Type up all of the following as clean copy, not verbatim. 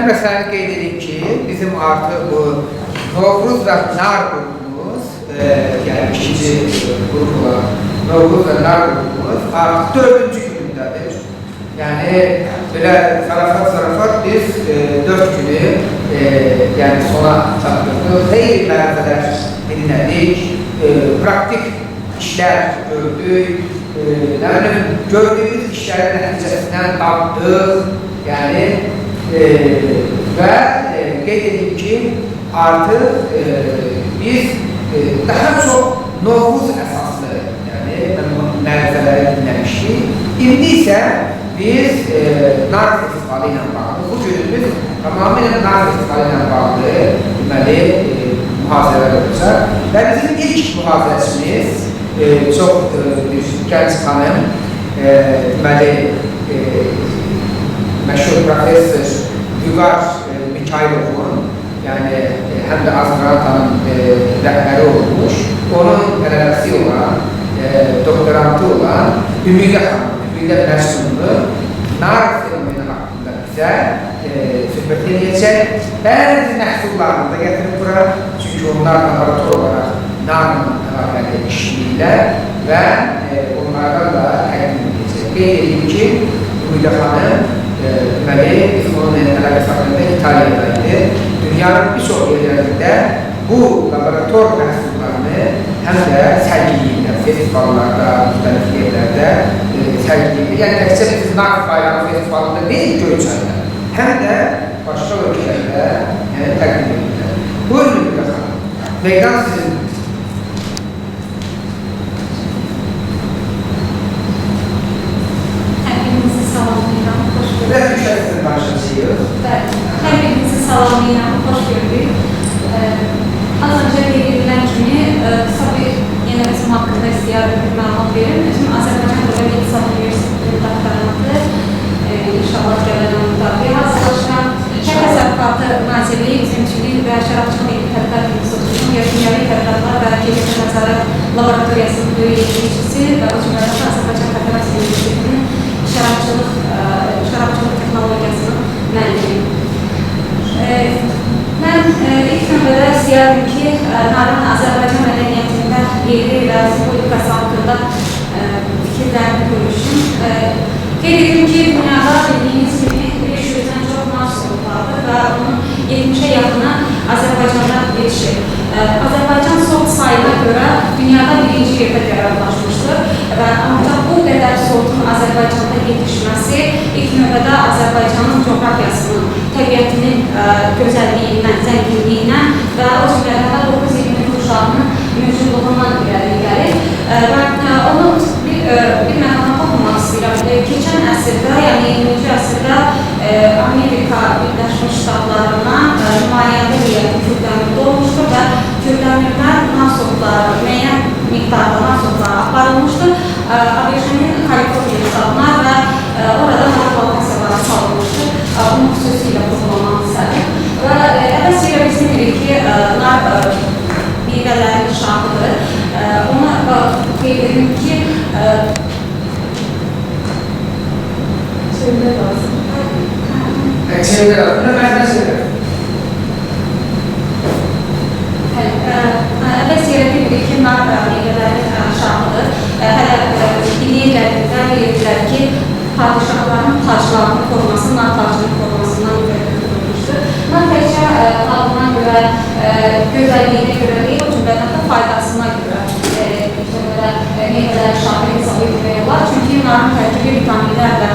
Həmin məsələni qeyd edib ki, bizim artıq bu Novruz və Nar qrupumuz, yəni ikinci qrup olan Novruz və Nar qrupumuz artıq 4-cü günündədir. Yəni, belə zarafat biz 4 günü yəni sona çatdırdıq. Xeyli mərhələlər dinlədik, praktik işlər gördük, gördüyümüz işlərin nəticəsindən tapdıq, yəni və qeyd edib ki, artıq biz daha çox Novruz əsaslı mərhələləri dinləmişdik. İndi isə biz Nar festivalı ilə bağlı, bu günümüz tamamilə Nar festivalı ilə bağlı deməli mühazirələr olacaq və bizim ilk mühazirəçimiz çox gənc xanım, deməli məşhur profesör Vüqar Mikhaylovun, yəni həm də Azərbaycanın rəhbəri olmuş, onun tələbəsi olan, doktorantı olan Ümidə xanım, Ümidə Məşhurlu Nar fenomeni haqqında bizə söhbət edəcək. Bəzi məhsullarını da gətirib bura, çünki onlar laborator olaraq narla əlaqəli işləyirlər və onlardan da təqdim edəcək. Qeyd edib ki, Ümidə xanım, deməli, biz onun əlaqəsi haqqında İtaliyadaydı. Dünyanın bir çox yerlərində bu laborator məhsullarını həm də sərgiliyirlər, festivallarda, müxtəlif yerlərdə sərgiliyirlər. Yəni, təkcə biz Nar bayramı festivalında deyil, Göyçayda, həm də başqa ölkələrdə təqdim edirlər. Buyurun, Ümidə xanım, meydan sizin. Hepinizi salamlayıram, hoş gördük. Biraz müşahidin başlasıyıq. Hepinizi salamlayıram, hoş gördük. Az önce belirtilen kimi kısa bir yeni resim hakkında istiyar bir məlumat verim. Bizim Azərbaycan Dövlət İqtisad Universitetinin doktorantı inşallah gələn müdafiə hazırlaşan Kənd Təsərrüfatı Nazirliyi, Üzümçülük və Şərabçılıq Elmi Tədqiqat İnstitutunun Yerkimyəvi Tədqiqatlar və Keyfiyyət Nəzarət Laboratoriyasının böyük yetkiçisi və o cümlədən Azərbaycan Federasiya Universitetinin Şərabçılıq Texnologiyasının müəllimi. Mən ilk növbədə istəyərdim ki, narın Azərbaycan mədəniyyətində yeri və simbolikası haqqında fikirlərimi bölüşüm. Qeyd edim ki, dünyada bildiyiniz kimi 500-dən çox nar sortlardır və onun 70'e yaxını Azərbaycanda yetişir. Azərbaycan sort sayına görə dünyada birinci yerdə qərarlaşmışdır və ancaq bu qədər sortun Azərbaycanda yetişməsi ilk növbədə Azərbaycanın coğrafiyasının, təbiətinin gözəlliyindən, zənginliyindən və o cümlələrdə 9 ilmin uşağının mövcudluğundan irəli gəlir. Və onu bir məqama toxunmaq istəyirəm. Keçən əsrdə, yəni 20-ci əsrdə Amerika Birləşmiş Ştatlarına nümayəndə heyəti Kürdəmirdə olmuşdur və Kürdəmirdə nar sortları, müəyyən miqdarda nar sortları aparılmışdır. ABŞ-nin Kaliforniya ştatına və orada nar plantaasiyaları salınmışdır. Bunu xüsusilə toplamaq istədim. Və əvvəlcə biz bilirik ki, nar meyvələrin şahıdır. Ona qeyd edim ki, söylə lazım. Söylə lazım, nə mən söylə? Əvvəlcə bilirik ki, nar meyvələrin şahıdır. Hələ diniyə gəldikdə bilirlər ki, padişahların taclarını koruması, nar tacının korumasından götürülmüşdür. Nar təkcə adına görə, gözəlliyinə görə deyil, o cümlədən də faydasına görə meyvələr şahı hesab etmək olar. Çünki narın tərkibi vitaminlərlə,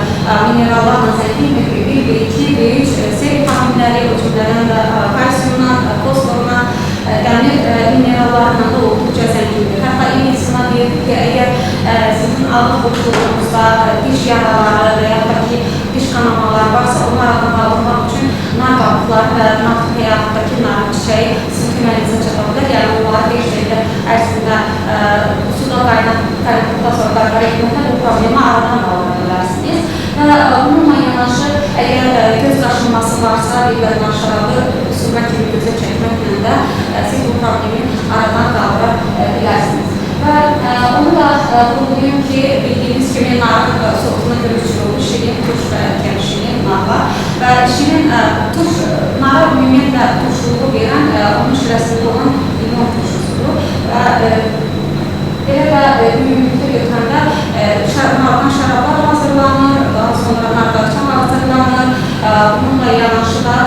minerallarla zəngin bir iki, B3, C vitaminləri, o cümlədən də kalsiyumdan, fosforundan, dəmir minerallarla da olduqca zəngindir. Hətta İngilizcə deyir ki, əgər sizin ağız boşluğunuzda diş yaraları və ya da ki, diş kanamalar varsa, onlarla bağlamaq üçün nar qabıqları və nafta həyatdakı narın çiçəyi sizin köməyinizə çata bilər. Yəni, onları bir şeydə ərzində suda qaynatdıqdan sonra qarqara etməklə bu problemi aradan qaldıra bilərsiniz. Bununla yanaşı, əgər göz qaşınması varsa, bir nar şarabı sürmə kimi gözə çəkməklə də siz bu problemi aradan qaldıra bilərsiniz. Və onu da vurgulayım ki, bildiyimiz kimi narın sortuna görə uçurulmuş şirin, turş və şirin nar var. Və şirin nara ümumiyyətlə turşuluğu verən, onun şirəsində olan limon turşusudur. Və belə də ümumiyyətlə götürəndə nardan şərablar hazırlanır, daha sonra nardan hazırlanır, bununla yanaşı da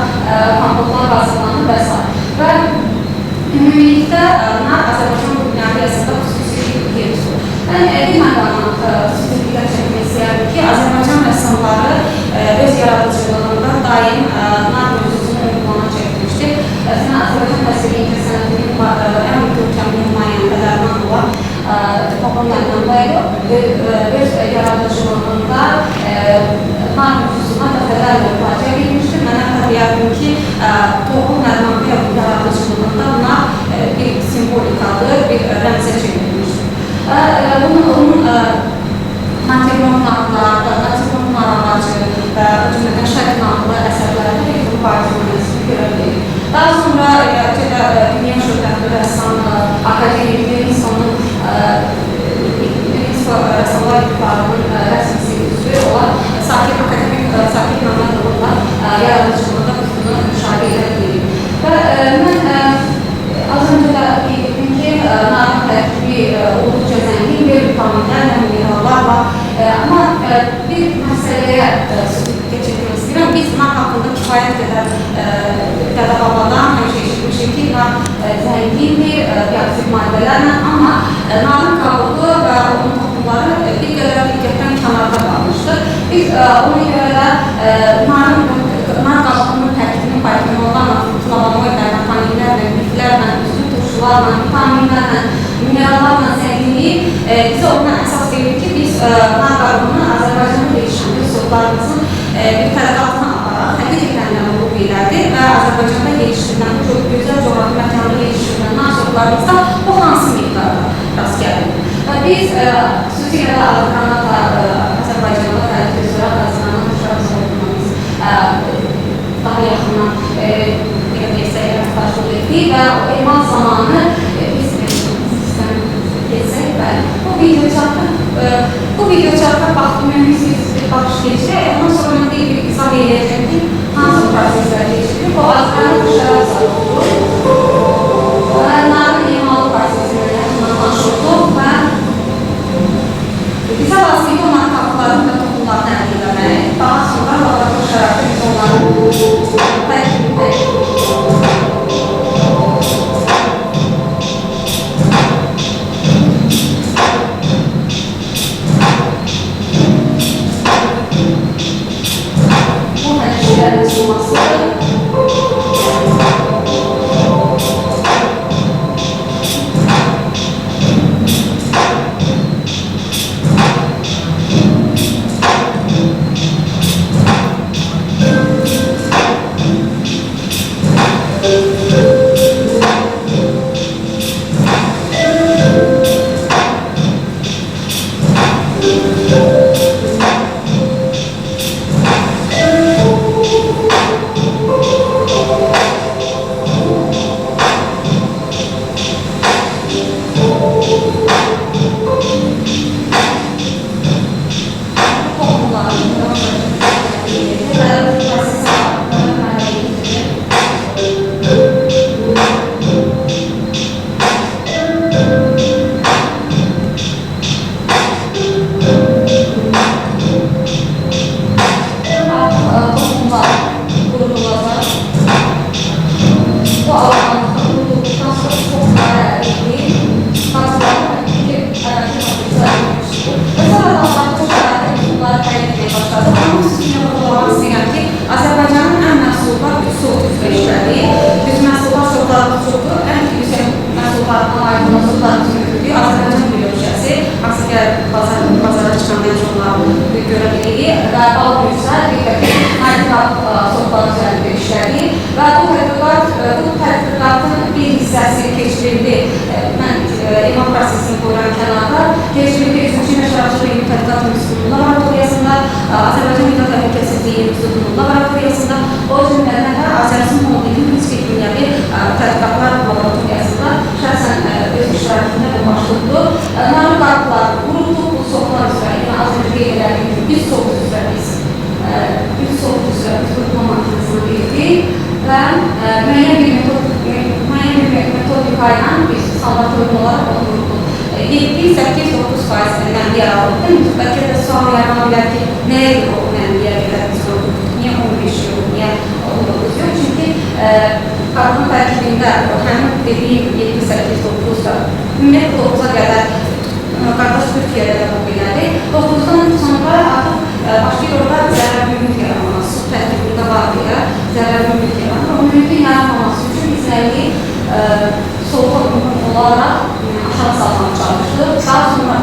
pambıqlar hazırlanır və s. Və ümumilikdə nar Azərbaycan kulinariyasında xüsusi bir yer tutur. Mən bir məqamdan xüsusi diqqət çəkmək istəyərdim ki, Azərbaycan rəssamları öz yaradıcılığında daim nar mövzusunu ön plana çəkmişdir. Azərbaycan təsviri incəsənətinin ən görkəmli nümayəndələrindən olan Toxum Mənnənbəyev öz yaradıcılığında nar mövzusuna dəfələrlə müraciət etmişdir. Mənə xatırlayardım ki, Toxum Mənnənbəyev yaradıcılığında nar bir simvolikadır, bir rəmzə çevrilmişdir. Onun Nateryon narlar, Nateryon nar ağacı və cümlədən şərq narlı əsərlərində bir parçalanmasını görə bilir. Daha sonra dünya şöhrətli rəssam akademik Livingston'un rəssamlar İttifarının rəsmisi üzvü olan akademik Sakit Məmmədov'la yaradıcılığında bunu müşahidə edə bilirik. Və mən az öncə də qeyd etdim ki, narın tərkibi olduqca zəngin bir vitaminlərlə, minerallarla, amma bir məsələyə keçirmək istəyirəm. Biz nar haqqında kifayət qədər dədə-babadan həmişə eşitmişik ki, nar zəngindir, biaktiv maddələrlə, amma narın qabuğu və onun toxumları bir qədər diqqətdən kənarda qalmışdır. Biz ona görə də nar qabuğunun tərkibinin polifenollarla, flavonoidlərlə, taninlərlə, liflərlə, üzvü turşularla, vitaminlərlə, minerallarla zənginliyi bizə ondan əsas verir ki, biz nar qabuğunu Azərbaycanın gelişən sotlarımızın bir tələqatına aparaq, həqiqətən də bu belədir və Azərbaycanda gelişdirilən, çox gözəl coğrafi məkanda gelişdirilən nar sotlarımızda bu hansı miqdarda rast gəlir. Biz xüsusilə də Azərbaycanda tələqatı hazırlanan turşular sorumluyuz. Daha yaxından rəftaşlıq etdik və emal zamanı biz sistem geçsək, bəli, bu videoçartda baxdığımız bir baxış geçirək, ondan sonra mən bir izah edəcəm ki, hansı proseslər geçirir, bu Azərbaycan turşular sorumludur. Narın emalı prosesləri tanış olduq və bizə vasitə olan kapıların və toxumlarını əldə etmək, daha sonra laborator şəraitdə biz onların tərkibində bu nəticələrin çıxması bazara çıxan məhsulları görə bilirik və bal büyüsə, handikap sortları üzərində işlədik və bu tədqiqatın bir hissəsi keçirildi. Mən imam prosesini qoyuram kənarda. Keçirildi 3-cü Məşəratçı Elmi Tədqiqat İnstitutunun laboratoriyasında, Azərbaycan Qida Təhlükəsizliyi İnstitutunun laboratoriyasında, o cümlədən də Azərbaycan Holdingin Fiziki Dünyəvi Tədqiqatlar Laboratoriyasında şəxsən öz iştirakında başlıqdır. ki 8-9% mənimle yer alır. Bəlkə də sual yaran bilər ki, nəyə görə o mənimle yer qədər biz qoyduk? Niyə 15 yox, niyə 19 yox? Çünki qadın tərkibində həmin dediyim 7-8-9 da ümumiyyətlə 9-a qədər qardaş Türkiyədə də bu belədir. 9-dan sonra artıq başlayır orada zərərlülük yaranması, su tərkibində var deyə zərərlülük yaranır. O mümkün yaranmaması üçün bizləri soğuğa uyğun olaraq aşağı salmaq çalışır. Daha sonra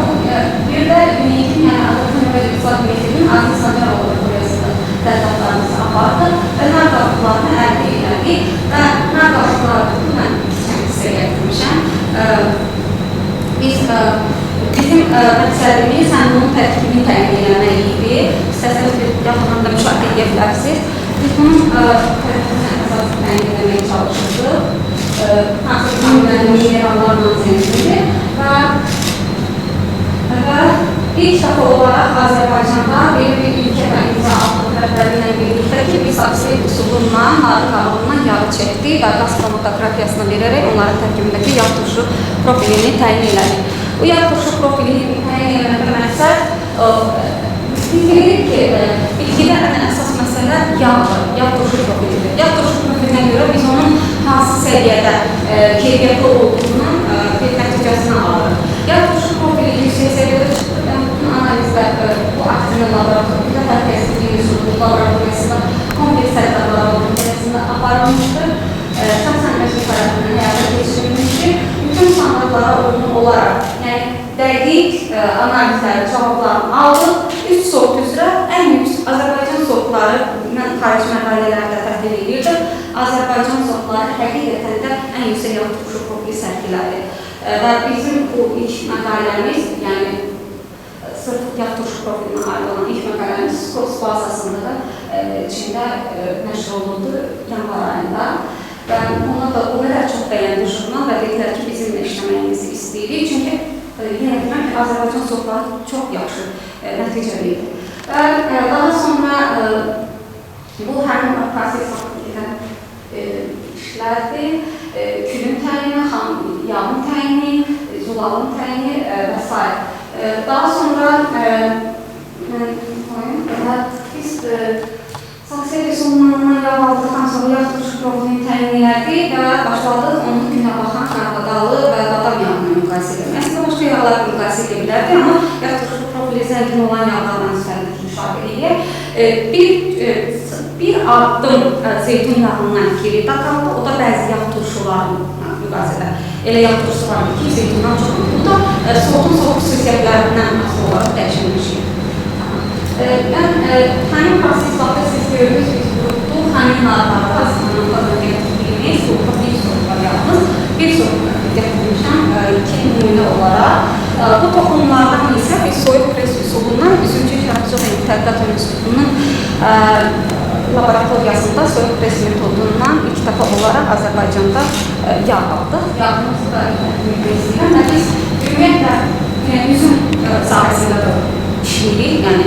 bir də UNEIT-in, yəni Azərbaycan Növbəti İqtisad Komitəsinin Aziz Sancaroğlu Burasında tədqiqatlarımızı apardı və nar qarşılarını əldə elədi və nar qarşılarını mən sizə gətirmişəm. Bizim məqsədimiz həm bunun tərkibini təyin eləmək idi. İstəsəniz bir yaxından da müşahidə edə bilərsiniz. Biz bunun tərkibini əsas təyin eləməyə çalışırdıq. Hansı minerallarla zəngindir və ilk dəfə olaraq Azərbaycanda belə bir ülkə və imza altı tərəflərlə birlikdə ki, biz aksilik üsulundan, arı qaralığından yağı çəkdik və qaz xromatografiyasını verərək onların tərkibindəki yağ turşu profilini təyin elədik. Bu yağ turşu profilini təyin eləməkdə məqsəd biz bilirik ki, bilgidə ən əsas məsələ yağdır, yağ turşu profilidir. Yağ turşu profilinə görə biz onun hansı səviyyədə keyfiyyətli olduğunun bir nəticəsini alırıq. Yağ turşu profili yüksək səviyyədə çıxır. Bütün analizlər bu aktinin laboratoriyasında, təhlükəsizlik üsulu laboratoriyasında, kompleks səhiyyə laboratoriyasında aparılmışdır. Şəxsən məsul tərəfindən həyata keçirilmişdir. Bütün standartlara uyğun olaraq, yəni dəqiq analizləri, cavablarını aldıq. 3 sort üzrə ən yüksək Azərbaycan sortları xarici məqalələrdə təhlil edirdik. Azərbaycan sortları həqiqətən də ən yüksək yağ turşu profili sərgilədi. Və bizim bu ilk məqaləmiz, yəni sırf yağ turşu profilinə aid olan ilk məqaləmiz Scopus bazasında da Çində nəşr olundu yanvar ayında. Və ona da o qədər çox bəyəndi jurnal və dedilər ki, bizimlə işləməyimizi istəyirik. Çünki yenə deyirəm ki, Azərbaycan sortları çox yaxşı nəticə verir. Və daha sonra bu həmin proses haqqında işlərdir. Külün təyini, yağın təyini, zulalın təyini və s. Daha sonra biz sanksiya resonundan yağ aldıqdan sonra yağ turşu profilini təyin elədik və başladıq onun günə baxan qarğıdalı və badam yağını müqayisə edir. Əslində başqa yağlarla müqayisə edə bilərdik, amma yağ turşu profili zəngin olan yağlarla üstəlik müşahidə edək. Bir addım zeytun yağından geri qaldı, o da bəzi yağ turşularına müqayisədə. Elə yağ turşusu var ki, zeytundan çox. Bu da soğutun soğuk xüsusiyyətlərindən asılı olaraq dəyişilmiş. Həmin proses vaxtda siz görürüz, biz qurutduq, həmin narlarda azmanlıqlarla gətirdiyimiz, qurutda bir soru var yalnız, bir soru gətirmişəm, 2 nümunə olaraq. Bu toxumlardan isə biz soyuq pres üsulundan 3-cü Şərqçılıq Tədqiqat İnstitutunun laboratoriyasında soyuq pres metodundan ilk dəfə olaraq Azərbaycanda yağ aldıq. Yağımızı da müqayisələn və biz ümumiyyətlə üzüm sahəsində də işləyirik, yəni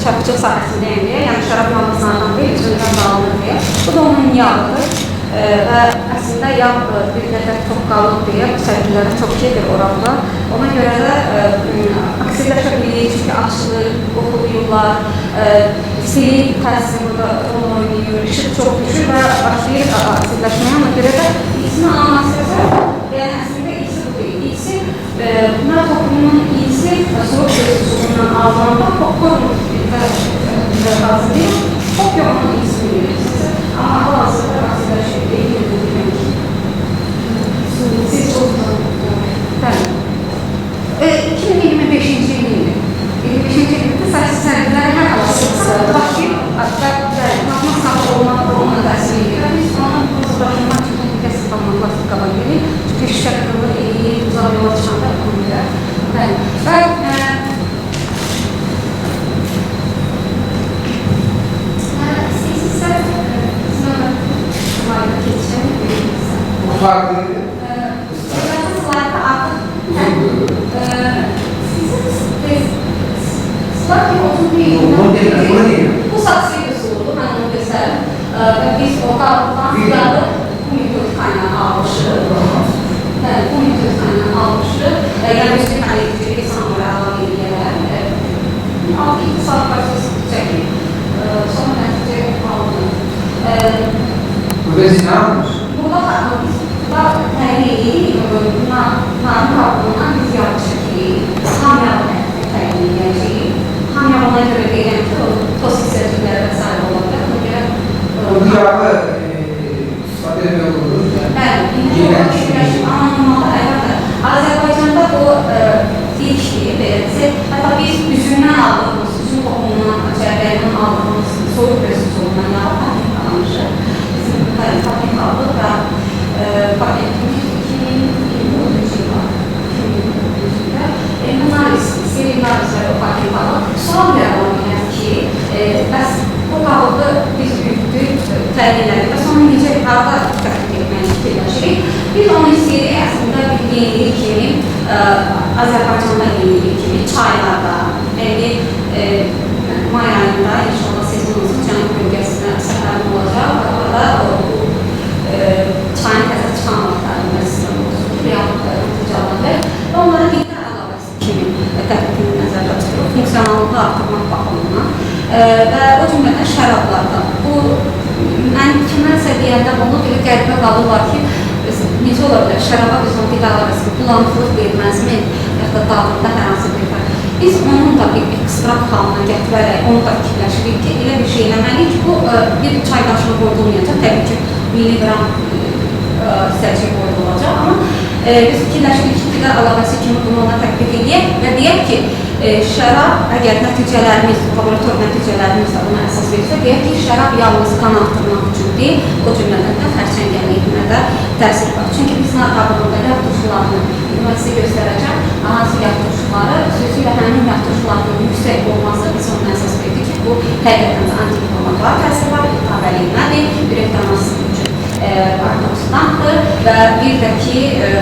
şərabçılıq sahəsindəyim deyə, yəni şərab yağımızlardan deyil, üzümdən dağılır deyə. Bu da onun yağıdır və əslində yağ bir qədər çox qalıq deyə bu sərgilərə çox gedir orada. Ona görə də aksiləşə bilir, çünki açılır, qoxuluyurlar, silik təsiri burada rol oynayır, işıq çox düşür və başlayır aksiləşməyə. Ona görə də ikisini anlasırsa, yəni əslində ikisi bu deyil. İkisi bunlar toplumun iyisi soğuk üsulundan ağzında popcorn hazırlayır. Popcorn'un iyisini verirsiniz. Ama hal-hazırda aksiləşir deyil demək. Siz çok tanıdınız. 2025-ci ildir. 25-ci ildə sərgiləri hər alasınızda başlayıb, matematik sahib olmaqla təsir edir. Biz ona uzaqlaşmaq üçün mütəssib olmaqla qaba gedir. Çünki şəkildə uzaq yola çıxanda ekonomilər. Və istəyirsə, slayda keçəcəm. Bu farklıdır. Slayda artıq bu saksıyı üsuludur, mən onu göstərim. Biz ortalıqdan ziyarı bu metod kaynağı almışıq. Bu metod kaynağı almışıq. yerleştirme elektrik sanırı alan yerler. 6-2 saat prosesi çekip sonra netice aldım. Burada zina olmuş. Burada təyin narin qaldığından biz yanlış ki, hamyalı təyin edəcəyik. Hamyalı ona görə deyilən ki, o toz hissəciklərə və s. olabilir. Ona görə Bu yağı istifadə etmək olur. bəli, anlamada əlbəttə. Azərbaycanda bu ilkdir, belirtisi. Hətta biz üzümdən aldığımız, üzüm toxumundan, cərbəyindən aldığımız soyuq resursundan yağı patent almışıq. Bizim patent aldıq və patentimiz 2023 yılında. Serinariz və o patent alıq. Sual verəm bilən ki, bəs bu qalıqı biz büyüdük, təqdirlədik və sonra necə qarda tətbiq etməyi fikirləşirik. Biz onu istəyirik əslində bir yenilik kimi, Azərbaycanda yenilik kimi, çaylarda, may ayında inşallah sezonumuzun cənub bölgəsinə səfərim olacaq və orada çayın təzə çıxan vaxtlarında sistem olsun, nəticəlanır və onlara qeydə əlavəsi kimi tətbiqini nəzərdə tutulur, funksiyonallığı artırmaq baxımından və o cümlədən şərablarda. Bu, mən kiməsə deyəndə bunu bir qəribə qalırlar ki, necə ola bilər, şəraba biz onu qeydə əlavəsi, bulanıqlıq verməzmi, yaxud da dadında hər hansı bir fərq. Biz onun da bir ekstrakt halına gətirərək, onu da fikirləşirik ki, elə bir şey eləməliyik ki, bu bir çay qaşığı qoyulmayacaq, təbii ki, miligram hissəcik qoyulacaq, amma biz fikirləşirik ki, qeydə əlavəsi kimi bunu ona tətbiq edək və deyək ki, şərab, əgər nəticələrimiz, laborator nəticələrimiz də buna əsas verirsə, deyək ki, şərab yalnız qan artırmaq üçün deyil, o cümlədən də xərçəngəliyinə də təsir var. Çünki biz naqabında yağ turşularını sizə göstərəcəm, hansı yağ turşuları, xüsusilə həmin yağ turşularının yüksək olması biz onun əsas verdik ki, bu həqiqətən də anti-inflamatuar təsir var, iltihabəliyinədir, ürək damasının üçün antioksidandır və bir də ki,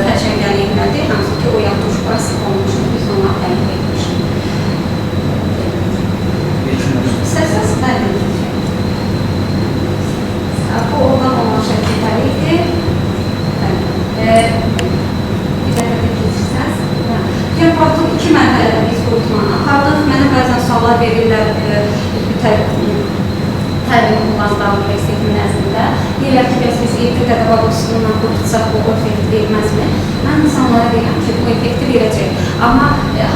xərçəngəliyinədir, hansı ki, o yağ turşuları sıx olmuşdur, biz onları təmin etmişik. İstəsəz, bəli. Bu oradan olan şəkilləriydi. Bir dəfə də keçirsəz. Artıq 2 mərhələdə biz qurutmanı apardıq. Mənə bəzən suallar verirlər təlim uğazdan universitetin nəzdində. Deyirlər ki, bəs biz evdə qabaqsından qurutsaq bu effekti verməzmi? Mən insanlara deyirəm ki, bu effekti verəcək. Amma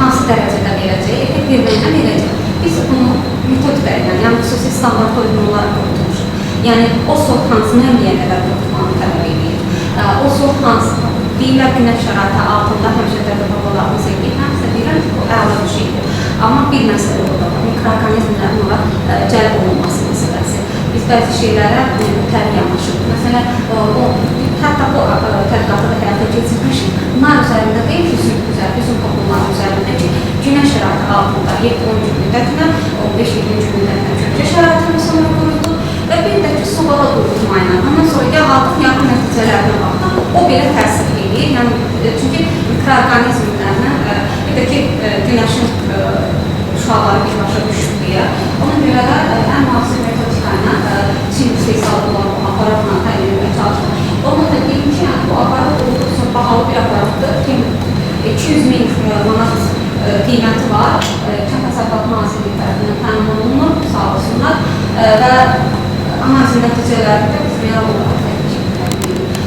hansı dərəcədə verəcək? Effekt verməklə verəcək. Biz bunu metodika ilə, yəni xüsusi standart uyğunlarla qurutmuşuq. Yəni, o sort hansı nəliyə qədər qurutmanı tələb edir? O sort hansı deyirlər ki, nəf şəraitə altında həmişə dəvəbabalarını sevdik, həmsə deyirəm ki, bu əla bir şeydir. Amma bir məsələ orada var, mikroorqanizmlərin ona cəlb olunması məsələsi. Biz bəzi şeylərə mütəri yanaşırıq. Məsələn, hətta bu tədqiqatı da həyata keçirmişik. Bunlar üzərində deyil ki, üzüm toplumları üzərində ki, günəş şəraiti altında 7-10 gün müddətinə, 15-20 gün müddətinə kökə şəraitini sonra quruldu və bir də ki, sobada qurutma ilə. Ondan sonra yağaldıq, yağın nəticələrinə baxdan o belə təsir edir. Yəni, çünki mikroorqanizmlərlə bir də ki, günəşin uşaqları birbaşa düşür deyə. Ona görə də ən müasir metodika ilə Çin istehsalı olan bu aparatla təyin etməyə çalışır. Ona da deyim ki, bu aparat olduqca bahalı bir aparatdır. 200.000 manat qiyməti var. Kənd Təsərrüfatı Nazirliyi tərəfindən təmin olunur, sağ olsunlar və analizin nəticələrində biz real olaraq təbii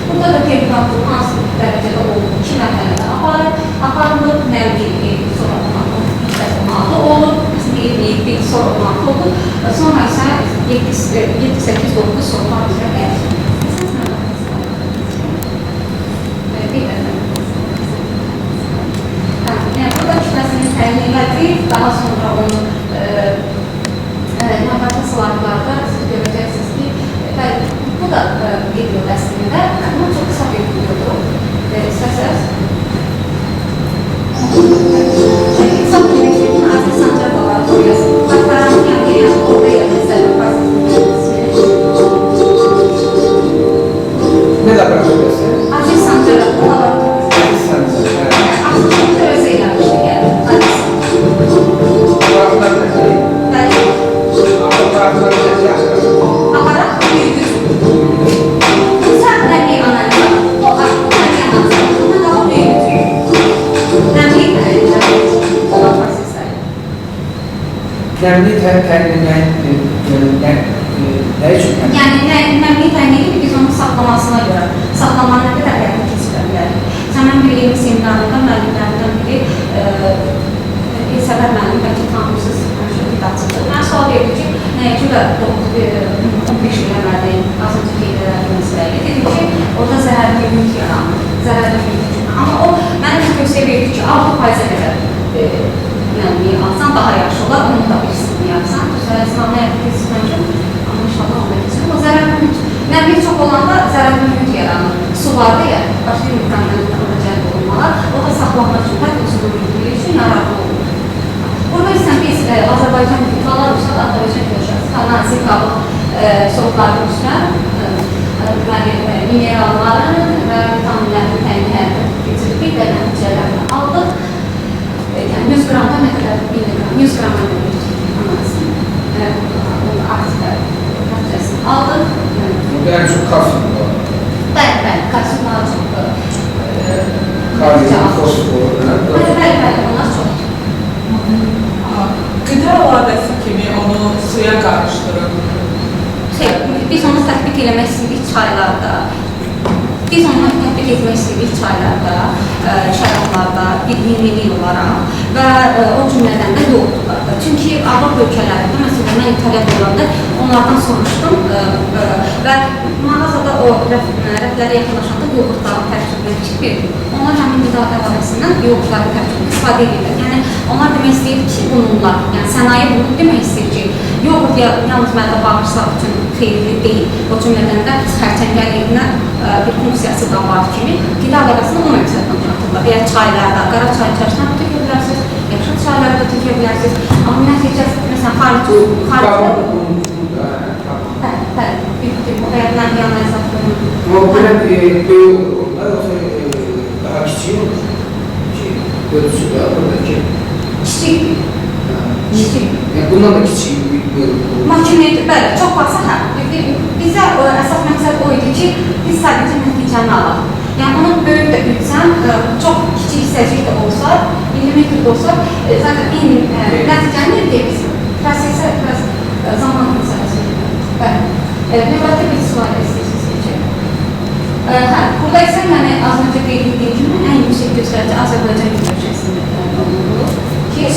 burada da temperatur hansı dərəcədə olur, 2 mərhələdə aparılır, nəvliyi sonra olmalı olur, bir sonra olmalı olur, sonra isə 7-8-9 sorlar üzrə gəlir. Burada kütləsinin təyin daha sonra onu növbəti slaytlarda siz görəcəksiniz ki, bu da video əslində, amma çox qısa bir videodur. İstəsəz. Qısa bir videodur, Aziz Sancaq Laboratoriyası. Laboratoriyanın orada yerləşdirmə prosesinin Nemli təmin ne üçün? Yəni, nəmli təmin edib biz onun saxlamasına görə, saxlamanın nə qədər həyata keçirə bilərik. Səmən bildiyimiz seminarında müəllimlərindən biri Elsəvər müəllim, bəlkə tanımsız kitabçıdır. Mən sual verdim ki, nəyə görə 15 il əməliyim, az öncə qeyd edildiyi məsələyə. Dedim ki, orada zərərli yük yaranır, zərərli yük. Amma o, mənə bir göstəyə verdi ki, 6% qədər nəmliyi alsan daha yaxşı olar, onu da birisini yapsan. Sınavına həyata keçirməyəcəm, amma inşallah onu da keçirim. O zərərli yük, nəmliyi çox olanda zərərli yük yaranır. Su vardı ya, başqa yükləmdən cəlb olmalar, o da saxlanmaq üçün, hətta uzun yüklüyü üçün yararlı olur. Burada isə biz Azərbaycan mülkələr üstə, Azərbaycan mülkələr, nazik qabıq sortları üstə, mineralların və vitaminlərin təmin həyata keçirdik və nəticələrini aldıq. Yəni 100 qramda nə qədər? 100 qramda nə qədər? Aktivəsini aldıq. Burada ən çox kalsiyum var. Bəli, kalsiyum daha çox. Kalium, fosfor. Bəli, onlar çox. Gıda vadəsi kimi onu suya qarışdırıb. Biz onu tətbiq eləmək istəyirik çaylarda. Biz onu tətbiq etmək istəyirik çaylarda, şərablarda, yeni olaraq və o cümlədən də yoğurtlarda. Çünki Avropa ölkələrində, məsələn, mən İtaliyada olanda onlardan soruşdum və mağazada o rəflərə yaxınlaşanda yoğurtların tərkibinə verdim. Onlar həmin qida əlavəsindən yoğurtları tərkibini istifadə edirlər. Yəni, onlar demək istəyir ki, bununla, yəni sənaye bunu demək istəyir ki, yoğurt yalnız mədə bağırsaq üçün xeyirli deyil. O cümlədən də xərçəngəliyinə bir funksiyası da var kimi qida əlavəsini o məqsədlə atırlar. Yəni, çaylarda, qara çay içərisində tükə bilərsiniz, yaxşı çaylarda tükə bilərsiniz. Amma nəticəsi, məsələn, xarici... Ama böyle büyük onlar yoksa daha küçük olur. Görüntüsü de buradaki. Kiçik. Yani bundan da küçük bir Makineydi, bəli, çox baxsa hə. Bizə əsas məqsəd o idi ki, biz sadəcə nəticəni alaq. Yəni, onu böyük də büyütsən, çox kiçik hissəcik də olsa, millimetr də olsa, zaten nəticəni nə deyilsin? Prosesə biraz zaman məsələsi. Bəli. Növbəti bir sual istəyirsiniz keçək. Hə, burada isə yəni az öncə qeyd etdiyim kimi ən yüksək göstərici Azərbaycan göstəricəsində olunur.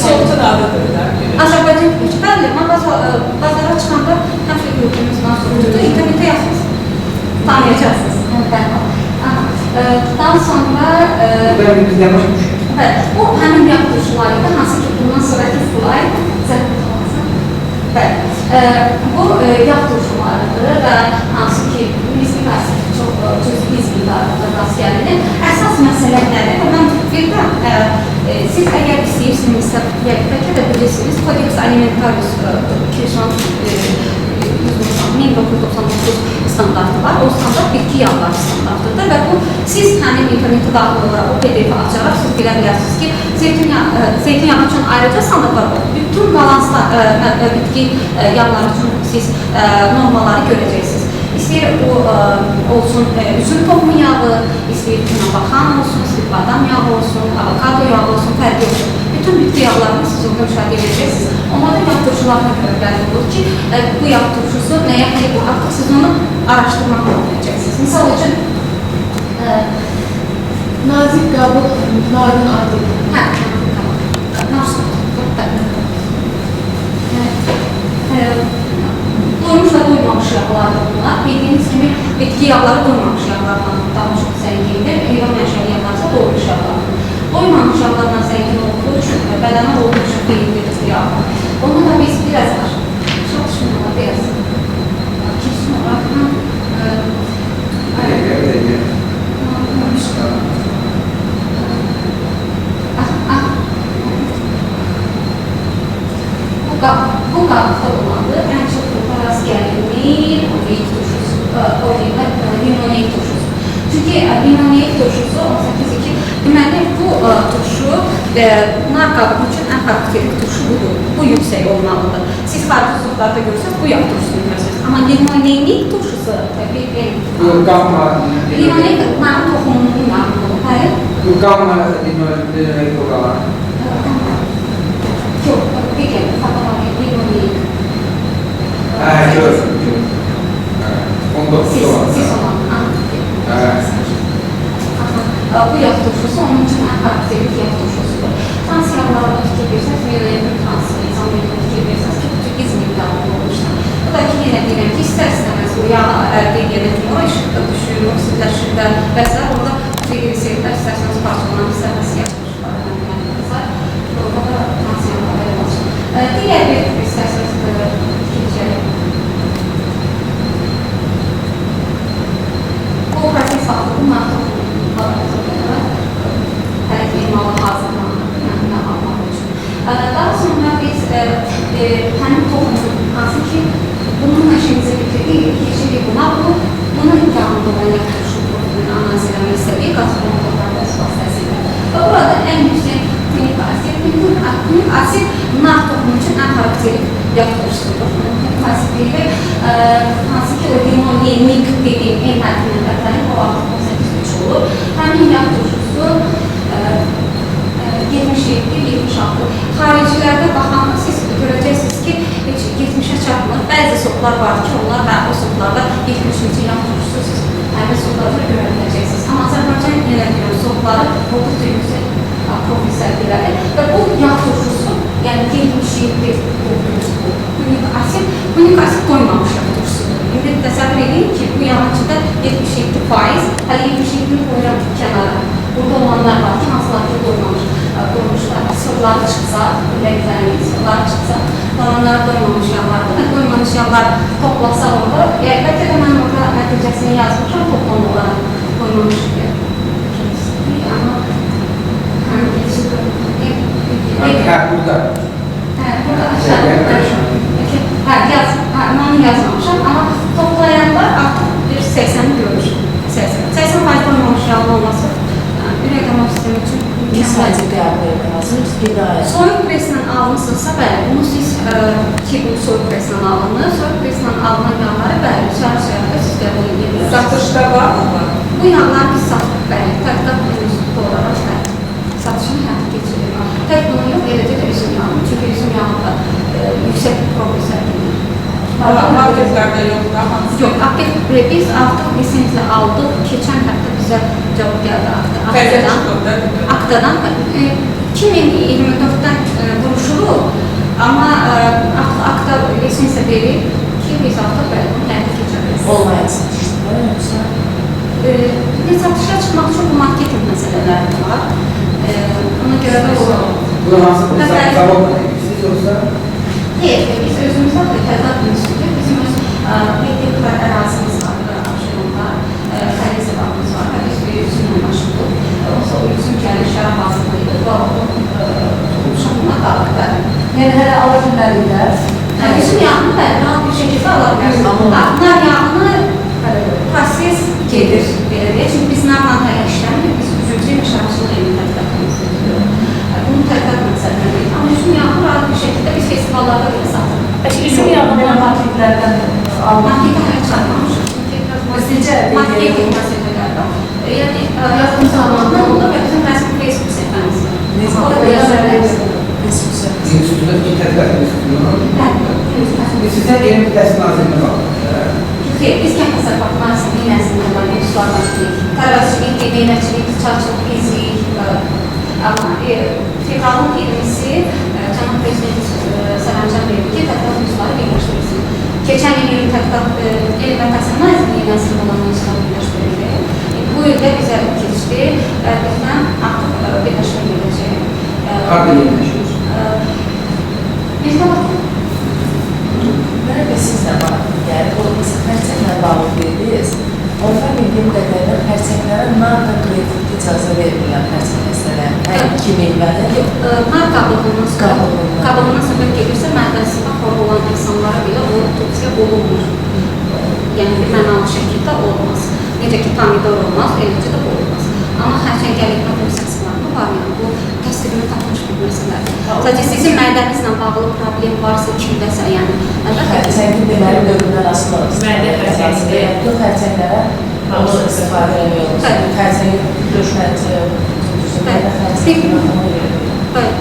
Sortun adıdır da. Azərbaycan göstərici, bəli, bazara çıxanda həmşə gördüyümüzdən sorumludur. İnternetə yazsınız, tanıyacaqsınız. Daha sonra... biz ne başlamışız? Bu həmin yaxınlaşmalarıydı, hansı ki, bundan sonraki slide zəhmət olmasın. Bəli. Bu yağ turşularıdır və hansı ki, nisbətən çox cüz'i qida gəlir. Əsas məsələ nədir? Mən bildirəm, siz əgər istəyirsinizsə, bəlkə də bilirsiniz, Codex Alimentarius 1999 standartı var. O standart bitki yağları standartıdır və bu, siz həmin interneti daxil olaraq o PDF-i açaraq siz bilə bilərsiniz ki, zeytinyağı üçün ayrıca standartlar var. Bütün balanslar, bitki yağları üçün siz normaları görəcəksiniz. İstəyir bu olsun üzüm tohumu yağı, istəyir günəbaxan olsun, istəyir badam yağı olsun, avokado yağı olsun, fərqi olsun. Bütün bitki yağlarını siz orada müşahidə edəcəksiniz. Onların yağ turşularına görə bəlli olur ki, bu yağ turşusu nəyə xeyirdir, artıq siz onu araşdırmaqla edəcəksiniz. Misal üçün, Nazik qabıq, narin adı. hə, nazik doymuş və doymamış yağlardır bunlar. Bildiyiniz kimi, bitki yağları doymamış yağlardan daha çox zəngindir. Heyvan mənşəli yağlarsa doymuş yağlardır. Doymamış yağlardan zəngin olduğu üçün, bədənə olduqca xeyirlidir bu yağlar. Onu da biz biraz çalışmalar biraz kesin olaraq bu qabıqda olandır. Ən çox rast gəlinir oleik turşusu, limonik turşusu. Çünki limonik turşusu 18-2, deməli bu turşu nar qabığı üçün ən xarakterik turşu budur. Bu yüksək olmalıdır. Siz xarici sortlarda görsəz, bu yağ turşusunu görürsünüz. Amma limonik turşusu Bu gamma limonik narın toxumunun narıdır. Hayır? Bu gamma limonik olarak Yox, bir gəlir, xatalamayın. Biliyorsun. Evet. 19 olan. Siz olan. Evet. Bu yağ turşusu onun için en karakterik yağ turşusudur. Tansiyanlarla fikir verirseniz, mülayim tansiyon fikir verirseniz ki, bütün İzmir yağlı olmuşlar. Bu da ki, yine deyirəm ki, ister-istemez bu yağ əldə edən o işıqda düşür, oksidləşir və s. Orada trigliseridə isterseniz parçalanan istəməsi yapmışlar. Orada da tansiyanlar olacaq. Digər bir isterseniz fikircəlik. Bu proses altı, bunlar hərəkət emalı hazırlanır, almaq üçün. Daha sonra biz həmin toxumun, hansı ki, bununla işimizi bitirdik, keçirik buna, bunun imkanında olan yaxşı profilini analiz eləmək istədik, qazıqlamalar vasitəsilə. Və burada ən yüksək klinik asid nar toxumu üçün ən xarakterik yaxşıdır. Klinik asid deyilir, hansı ki, o limonik dediyim en tərkiblərin o artıq 18 olur. Həmin yağ turşusu 77-76. Xaricilərdə baxanda siz görəcəksiniz ki, heç 70-ə çatmır. Bəzi soklar var ki, onlar və o soklarda 73-cü yağ turşusu siz həmin soklarda görə biləcəksiniz. Amma Azərbaycan yenə sokları olduqca yüksək profil sərgiləri və bu yağ turşusu, yəni 77 klinik asid qoymamış yağ turşusudur. İndi təsəvvür edin ki, bu yağın içində 77%, hələ 77-ni qoyuram kənara. Burada olanlar var ki, hansılar ki, qoymuşlar. Sırlar çıxsa, ürəklərin sırlar çıxsa, olanlar qoymamış yağlardır. Və qoymamış yağlar toplasa orada, bəlkə də mən orada nəticəsini yazmışam, toplam olaraq qoymamış amma Burada. Burada aşağıda. Mən yazmamışam, amma toplayanda artıq bir 80-i görür. 80% qoymamış yağlı olması ürək damar sistemi üçün sadəcə qəbul etmək lazımdır, qidaya. Soyuq preslə almışsınızsa, bəli, bunu siz ki, bu soyuq preslə alınır, soyuq preslə alınan yağları, bəli, çarşı-çarşı siz qəbul edebilirsiniz. Satışda var mı? Bu yağlar biz satırıq, bəli, təkdə olaraq satışını həyata keçiririk. Tək bunu yox, eləcə də üzüm yağı, çünki üzüm yağı da yüksək profil sərgilir. Marketlərdə yoxdur, amma yox, biz artıq lisenziya aldıq, keçən həftə bizə cavab gəldi aktadan. 2024-dən vuruşuruq, amma akta lisenziya verir ki, biz artıq bəli bunu həyata keçiririk. Olmayan satışlar yoxsa? Satışa çıxmaq üçün bu marketing məsələləri var. Ona görə də o... Bu hansı zavodla ilgisiz yoksa? Deyil, biz özümüzdə təzad institutdur. Bizim öz bir ərazimiz var, Abşeronda, Xərizəvamız var və biz bir üzümlə başlıq. Onsa o üzüm gəlir, şərab hazırlayır və o şamına qalır. Yəni, hələ ala bilməliklər. Üzüm yağını rahat bir şəkildə ala bilərsiniz. Nar yağını proses gedir, belə deyək. Çünki biz narla hələ işləmirik, biz üzümcü və şərabçılıq elmi tədqiqatımız edilir. Bunu tədqiqat məqsədləri. Amma üzüm yağını rahat bir şəkildə biz festivallarda belə satırıq. Peki, üzüm yağını marketlərdən almaq? Marketə hələ çıxarmamışıq. Marketing məsələlər var. Yəni, yazım sağlamada olur və bizim rəsmi Facebook səhifəmiz var. Orada yazabilirsiniz. İnstitutda iki tədqiqat institutunu. Sizə yeni bir təhsil nazirində baxın. Xeyr, biz Kənd Təsərrüfatı Nazirliyi nəzdində olan institutlardan tərəvəçilik, beynəkçilik, çarçılıq, fizik, amma fevralın 20-si Cənab Prezident sərəncam verdi ki, tədqiqat institutları birləşdirilsin. Keçən il tədqiqat Elm və Təhsil Nazirliyi nəzdində olan institutları birləşdirildi. Bu ildə bizə keçdi və bizdən artıq birləşmə gedəcək. Harada yerləşir? Bizdə var. Mənə sizlə bağlı gəlir, o mesela xərçəklə bağlı dediniz. Ondan bildiyim qədərlə xərçəklərə narda qreyfurt icazə vermirlər xərçək xəstələr. Hər iki meyvədə yox. Nar qabığından söhbət gedirsə, mədəsində xor olan insanlara belə o topsiya olunmur. Yəni, bir mənalı şəkildə olmaz. Necə ki, pomidor olmaz, eləcə də olmaz. Amma xərçəngəliklə proseslarında var, yəni bu təsdiqini tapmış bir məsələdir. Sadəcə sizin mədənizlə bağlı problem varsa, kimdəsə, yəni... Xərçəngi deməli dövründən asılı olsun. Mədə xərçəngdə yox, xərçənglərə onu istifadə eləmək olur. Xərçəngi döş xərçəng, mədə xərçəng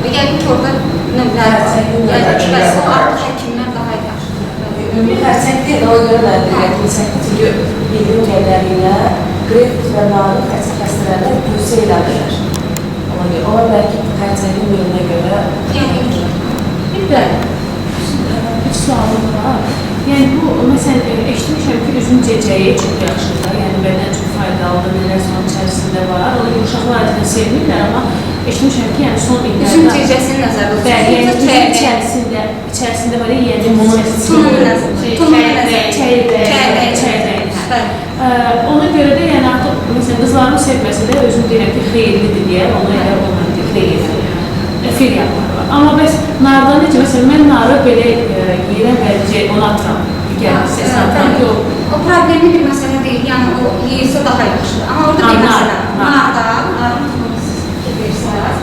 Yəqin ki, orada növlər var. Yəni, bəs o artıq həkimlər daha yaxşıdır. ümumi xərçəng deyil, o görə mən diqqətimi çəkdim. Çünki bildiyim qədərilə qreypfrut və narlı xərçəng xəstələrdə qüvsə eləmirlər. Ona görə, ola bilər ki, xərçəngin bölümünə görə... Bir də bir sualım var. Yəni bu, məsələn, eşitmişəm ki, üzüm cəcəyi çox yaxşıdır, yəni bədən çox faydalıdır, nələr son içərisində var. Ona görə uşaqlar adətən sevmirlər, amma eşitmişəm ki, yəni son illərdə... Üzüm cəcəsini nəzərdə tutur. Bəli, yəni üzüm içərisində var, çəyirdək. Ona görə də, yəni artıq, məsələn, qızlarımı sevməsə də özüm deyirəm ki, xeyirlidir deyə, ona elə romantik deyil, efir yapar var. Amma bəs narda necə, məsələn, mən narı belə yeyirəm və onu atıram, gəlmişsiniz, atıram ki, o problemli bir məsələ deyil, yəni o yeyirsə daha yaxşıdır. Amma orada bir məsələ, narda, narın verirsəz,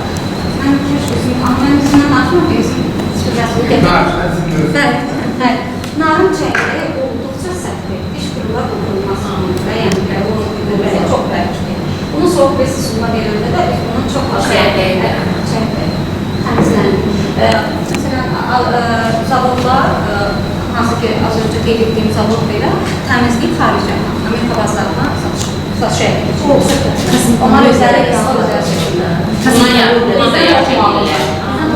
mən keşkəsiyim, amma mən üzümdən atmır deyilsin, sürgəsini gətirir. Narın çəkləri olduqca səhvdir, diş qırılar dokunulması və yəni o çox bərkdir. Bunu soğuk besi sunma verəndə də bunun çox çəkdir. Məsələn, zavodlar, hansı ki, az öncə qeyd etdiyim zavod belə təmizlik xaricə, Amerika bazarına satışa edilir. Onlar özləri şəkildə. Buna da yapılmalılar.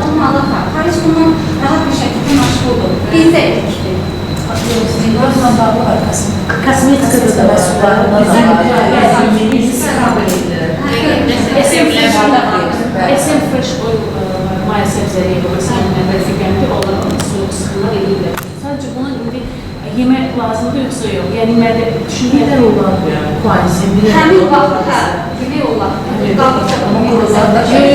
Olmalıdır. Xaric bunun rahat bir şəkildə məşğuldur. Biz də etdik. Bunlarla bağlı var, kosmetikada da SM Fresh Oil maya səbzəliyi məsələn, vəzifəmdə olan soyuq sıxımlar edirlər. Sadəcə bunun indi yemək lazımdır yoxsa yox? Yəni mədə düşünməklər olar bu yəni, kualizm, həmin vaxtda yemək olar.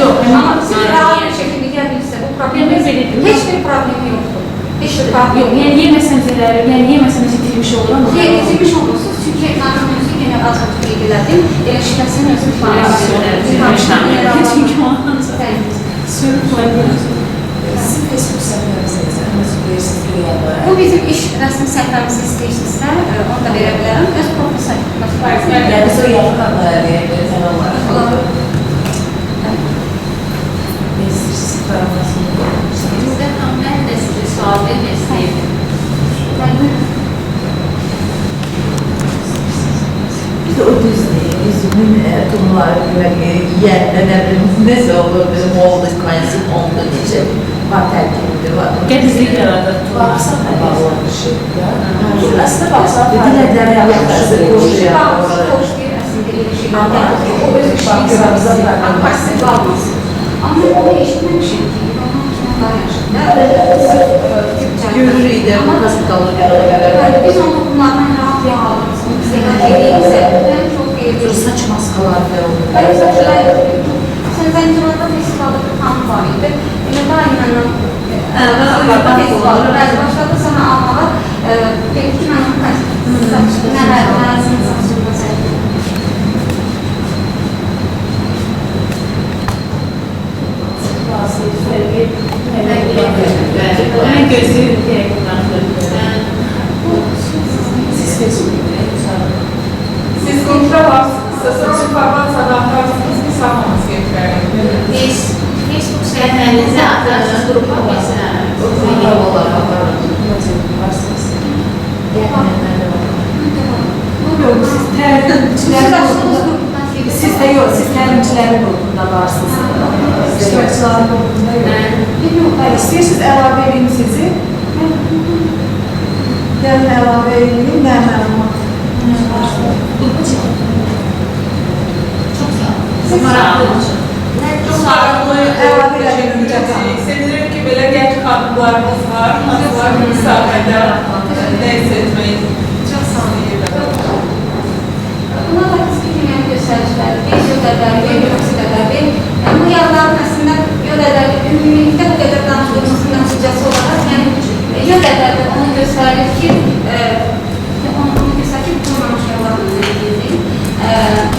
Yox, amma rahat bir şəkildə gəl bilsə, bu problemi heç bir problemi yoxdur. Heç bir problemi yox. Yəni yeməsəm itirmiş olur ama? İtirmiş olursunuz, çünki narın özü yenə az önce qeyd elədim, şifəsinin özü sürü koyabiliriz. Sizin Facebook səhifəmizdə nasıl bilirsiniz? Bu bizim iş rəsmi səhifəmizi istəyirsinizsə, onu da verə bilərəm. Öz profil səhifəmiz. Yəni, sonra yaxın adlara verir, tələ olaraq. Olar. Ne istəyirsiniz? Paragrafını. Bizdə tam mən də sizə sual vermək istəyirəm. Biz de o üzümün turnuları yiyəndə nə bilim, nəsə olur, bizim oldu, koenzim onda necə var tərkibində var. Qədizlik yaradır. Baxsan da bağlanmışıq ya. Aslında baxsan Diləklər yaxşıdır, qoşuya. Xoş deyil, əslində elə şey. O öz işimizə pasif qalmasın. Amma onu eşitməmişim ki, ondan kimi daha yaşında. Görürük də, bu hospitalda Biz onun toplumlarından rahat yağalırız. Ben çok beğeniyorum. saç maskalar da olur. Sen Zənciranda festivalda bir tanı var idi. Daimən festivalda başladı sana almağa. Belki ki, mən onun nəzini saçırma səhvim. Mən gözlüyüm ki, siz Facebook'da Siz konuşamazsınız, informasiyanı atarsınız, biz almamız gerekir. Biz Facebook səhifəmizdə atarsınız, qrupa mesela. Yok, siz təlimçilərin qrupunda varsınız. İştirakçıların grubunda yok. İstəyirsiniz əlavə edeyim sizi? Gəlin əlavə edeyim, nə məlumat? Çox sağ olun. Siz Maraqlı. Çok maraqlı, teşekkür ederim. Sevinirim ki, belə genç kadınlarımız var. Asla bir sahədə dərs etmeyin. Çok sağ olun. Buna da qismi göstərişləri, video qədərli, videosu qədərli. Bu yazıların əslində ümumilikdə bu qədər danışdığımızın nəticəsi olaraq, yəni yol qədərli onu göstərir ki, bulunmamış yollarla ilgili.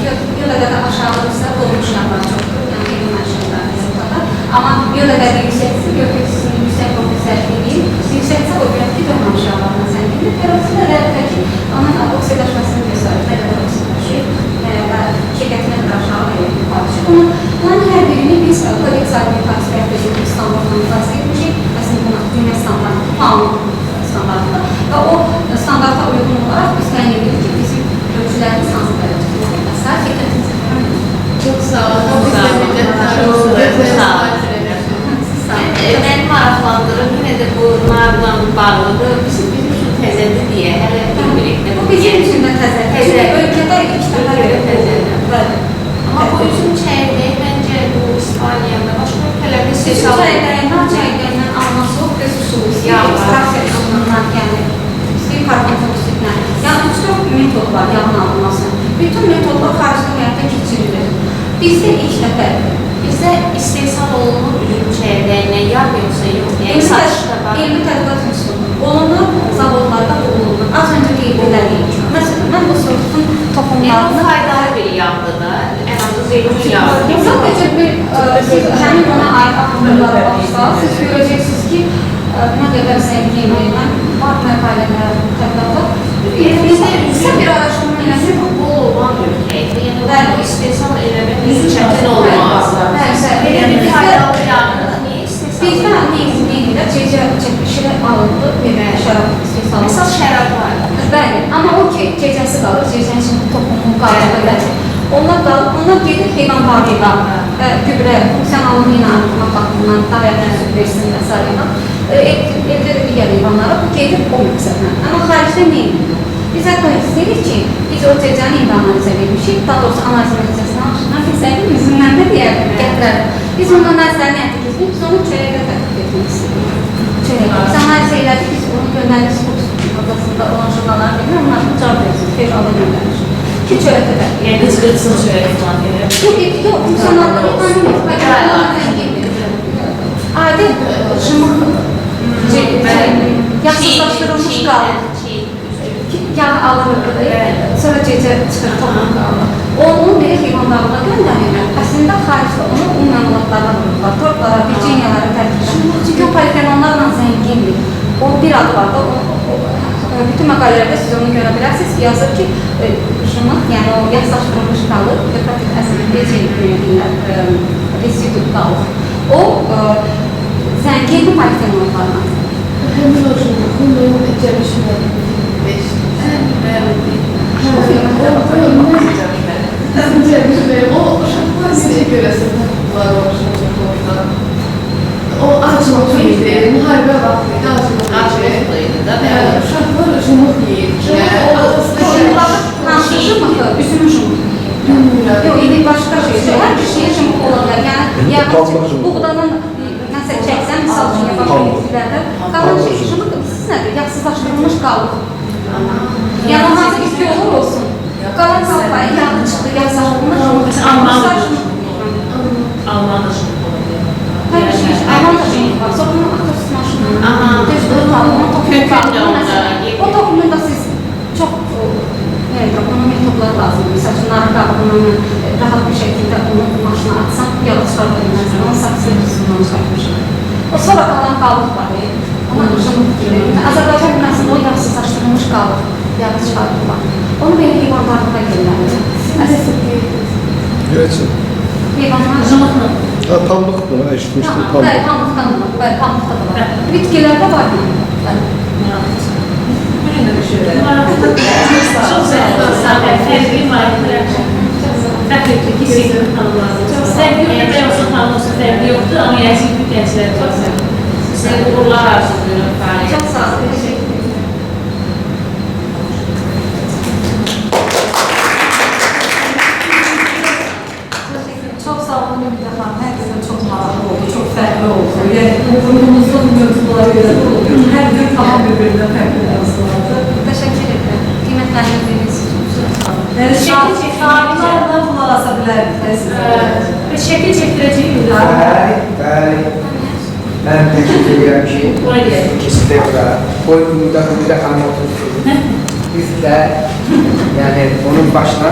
Yol qədərli aşağıdırsa bulunmuş yollar çoxdur, yəni edilməmiş yollar resultada. Amma yol qədərli yüksəksə, gökyüzünün yüksək profesyonelliyi, yüksəksə o görək ki, bulunmamış yollarla zəngindir. Teröristlər əlbəttə ki, onun oksidaşmasını göstərir, nə qədər oksidaşır və şirkətinə qədər aşağı verir. Bunların hər birini biz kodeks administrasiya standartlarını müqayisə etmişik. Əslində buna dünya standartı, PAO standartı. Və o standarta uyğun olaraq biz təyin edirik ki, bizim ölçülərimiz hansı dərəcədə olmalıdır. Diqqətinizi verir. Çok sağ olun. Çok sağ olun. Çok sağ olun. Beni maraqlandırır, yine de bunlarla bağlıdır. Bizim üçün təzədir deyə, hələ bilmirik. Bu bizim üçün də təzədir. Çünki ölkədə ilk dəfə təzədir. Amma bu üzüm çəyirdeyi məncə bu İspaniyada, başqa ölkələrdə istehsal çaylarından alması o öz üsulu, ekstraksiya üsulundan, yəni karbondioksidlə. Yəni 3-4 metod var yağın alınması. Bütün metodlar xaricdə həyata keçirilir. Bizdə ilk dəfə bizdə istehsal olunur üzüm çəyirdəyinə yağ yoxsa yox? Yəni satışda var. Elmi tədqiqat üsulu olunur, zavodlarda bu olunur. Az öncə qeyd edildiyi kimi. Məsələn, mən bu sortun Yəni toxumlarını faydalı bir yağdır da, ən azı zeytin yağı. sadəcə bir həmin ona aid axımlara baxsaq, siz görəcəksiniz ki, nə qədər zəngindir. Mən var məqalələr, tədqiqatlar. Bizdə qısa bir araşdırma ilə Üzüm bol olan ölkəydir. Yəni bu istehsal eləmək üzüm çətin olmaz. Belə bir faydalı yağdır. Niyə istehsal bizdə neyilə cecə çəkilişi alındı bir şərab istehsalı. Əsas şərab var. Bəli, amma o ki, gecəsi qalır, gecənin içində toxumun qalır, bəli. Onlar qalır, onlar gedir heyvan bağıyla, gübrə, funksionallığı ilə artırmaq baxımından, daha təəssüb versin və s. Evdə də digər heyvanlara bu gedir o məqsədlə. Amma xaricdə nə edilir? Biz hətta istəyirik ki, biz o cecəni indi analizə vermişik, daha doğrusu analiz nəticəsini almışıq, istəyirik, üzümdən də gətirərik. Biz onun analizlərini həyata keçdik, biz onu çörəkdə tətbiq etmək istəyirik. Çörəkdə. Biz analiz elədik, biz onun göndərdik adasında olan jurnalar verir, onların cavab verirsiniz, fevralı göndərmişik. Ki çörəkdə tətbiq Yəni çıxırsın çörək falan verir. yox, insanlarla adi şımıq, yaxşılaşdırılmış qalır. Yağ alır, sonra gecə çıxır, toxum qalır. Onun belə heyvanlarına göndərir. Əslində xaricdə onu un məmulatlarına vururlar, tortlara, virginiyalara tərkiblər. Çünki o polifenollarla zəngindir. O bir adı var da, bütün məqalələrdə siz onu görə bilərsiniz ki, yazır ki, şımıq, yəni o yaxşılaşdırılmış qalır, hepatik asid residu qalır. O zənginli polifenollarla. Həmin o şımıq, gəlişməli. O uşaqlar necə görəsən var o uşaqlar? O acılıq idi, müharibə vaxtı idi, acılıq idi da. Uşaqlar jumuk yeyir. Hansı jumuqu? Üzümün jumuqu. Yox, indi başqa şey. Hər bir şey jumuq ola bilər. Yəni, buğdanın nəsə çəksən, misal üçün, başqa yerlərdə qalan şey jumuq, siz nədir? Yaxsızlaşdırılmış qalıq. Yəni, hansı bir şey olur olsun. Qalan qalpayı yağı çıxdı, yaxsızlaşdırılmış jumuq. Almanda jumuk olabilir. Hər bir şey, Almanda jumuq var. Sonra onun aktivist maşını, düzdür, onun toxumu qalır. O toxumu da siz çox ona metodlar lazımdır. Misal üçün, narı qabığını rahat bir şəkildə onu maşına atsam, yağı çıxarda bilməzsən. Onun saksıya üstündən çıxartmışım. O sonra qalan qalıq var. Ona jumuq gibi. Azərbaycan binasında o yaxsızlaşdırılmış qalıq yağı çıxartırlar. Onu belə heyvanlarına göndərir. Gerçi. Heyvanlar Jumuqla. Pamuk mu? Eşitmiştim pamuk. Bəli, pamukdan da var. Bəli, pamukda da var. Bitkilərdə var mı? Bugün de bir şöyle. Çok sağ olun. Sevgili marifetler. Takdir ki kesinlikle tanımlarsın. Sevgi yok da yoksa tanımlarsın. Sevgi yoktu ama gerçekten gençler çok sevdim. Size uğurlar arzu ediyorum. Çok sağ olun. Teşekkür ederim. Çok sağ olun bir defa. Herkese çok maraqlı oldu, çok fərqli oldu. Yani grubumuzun mövzulara göre de oluyor. Her gün tamam birbirinden fərqli mövzulardı. Teşekkür ederim. Kıymetlendirdiğiniz için. Yani şarkılarla kulak asabilirdiniz. Şəkil çəkdirəcəyik mi? Bəli. Mən təklif edirəm ki, ikisi də yoxda, o günüdə xanım otursun. Biz də, yəni onun başına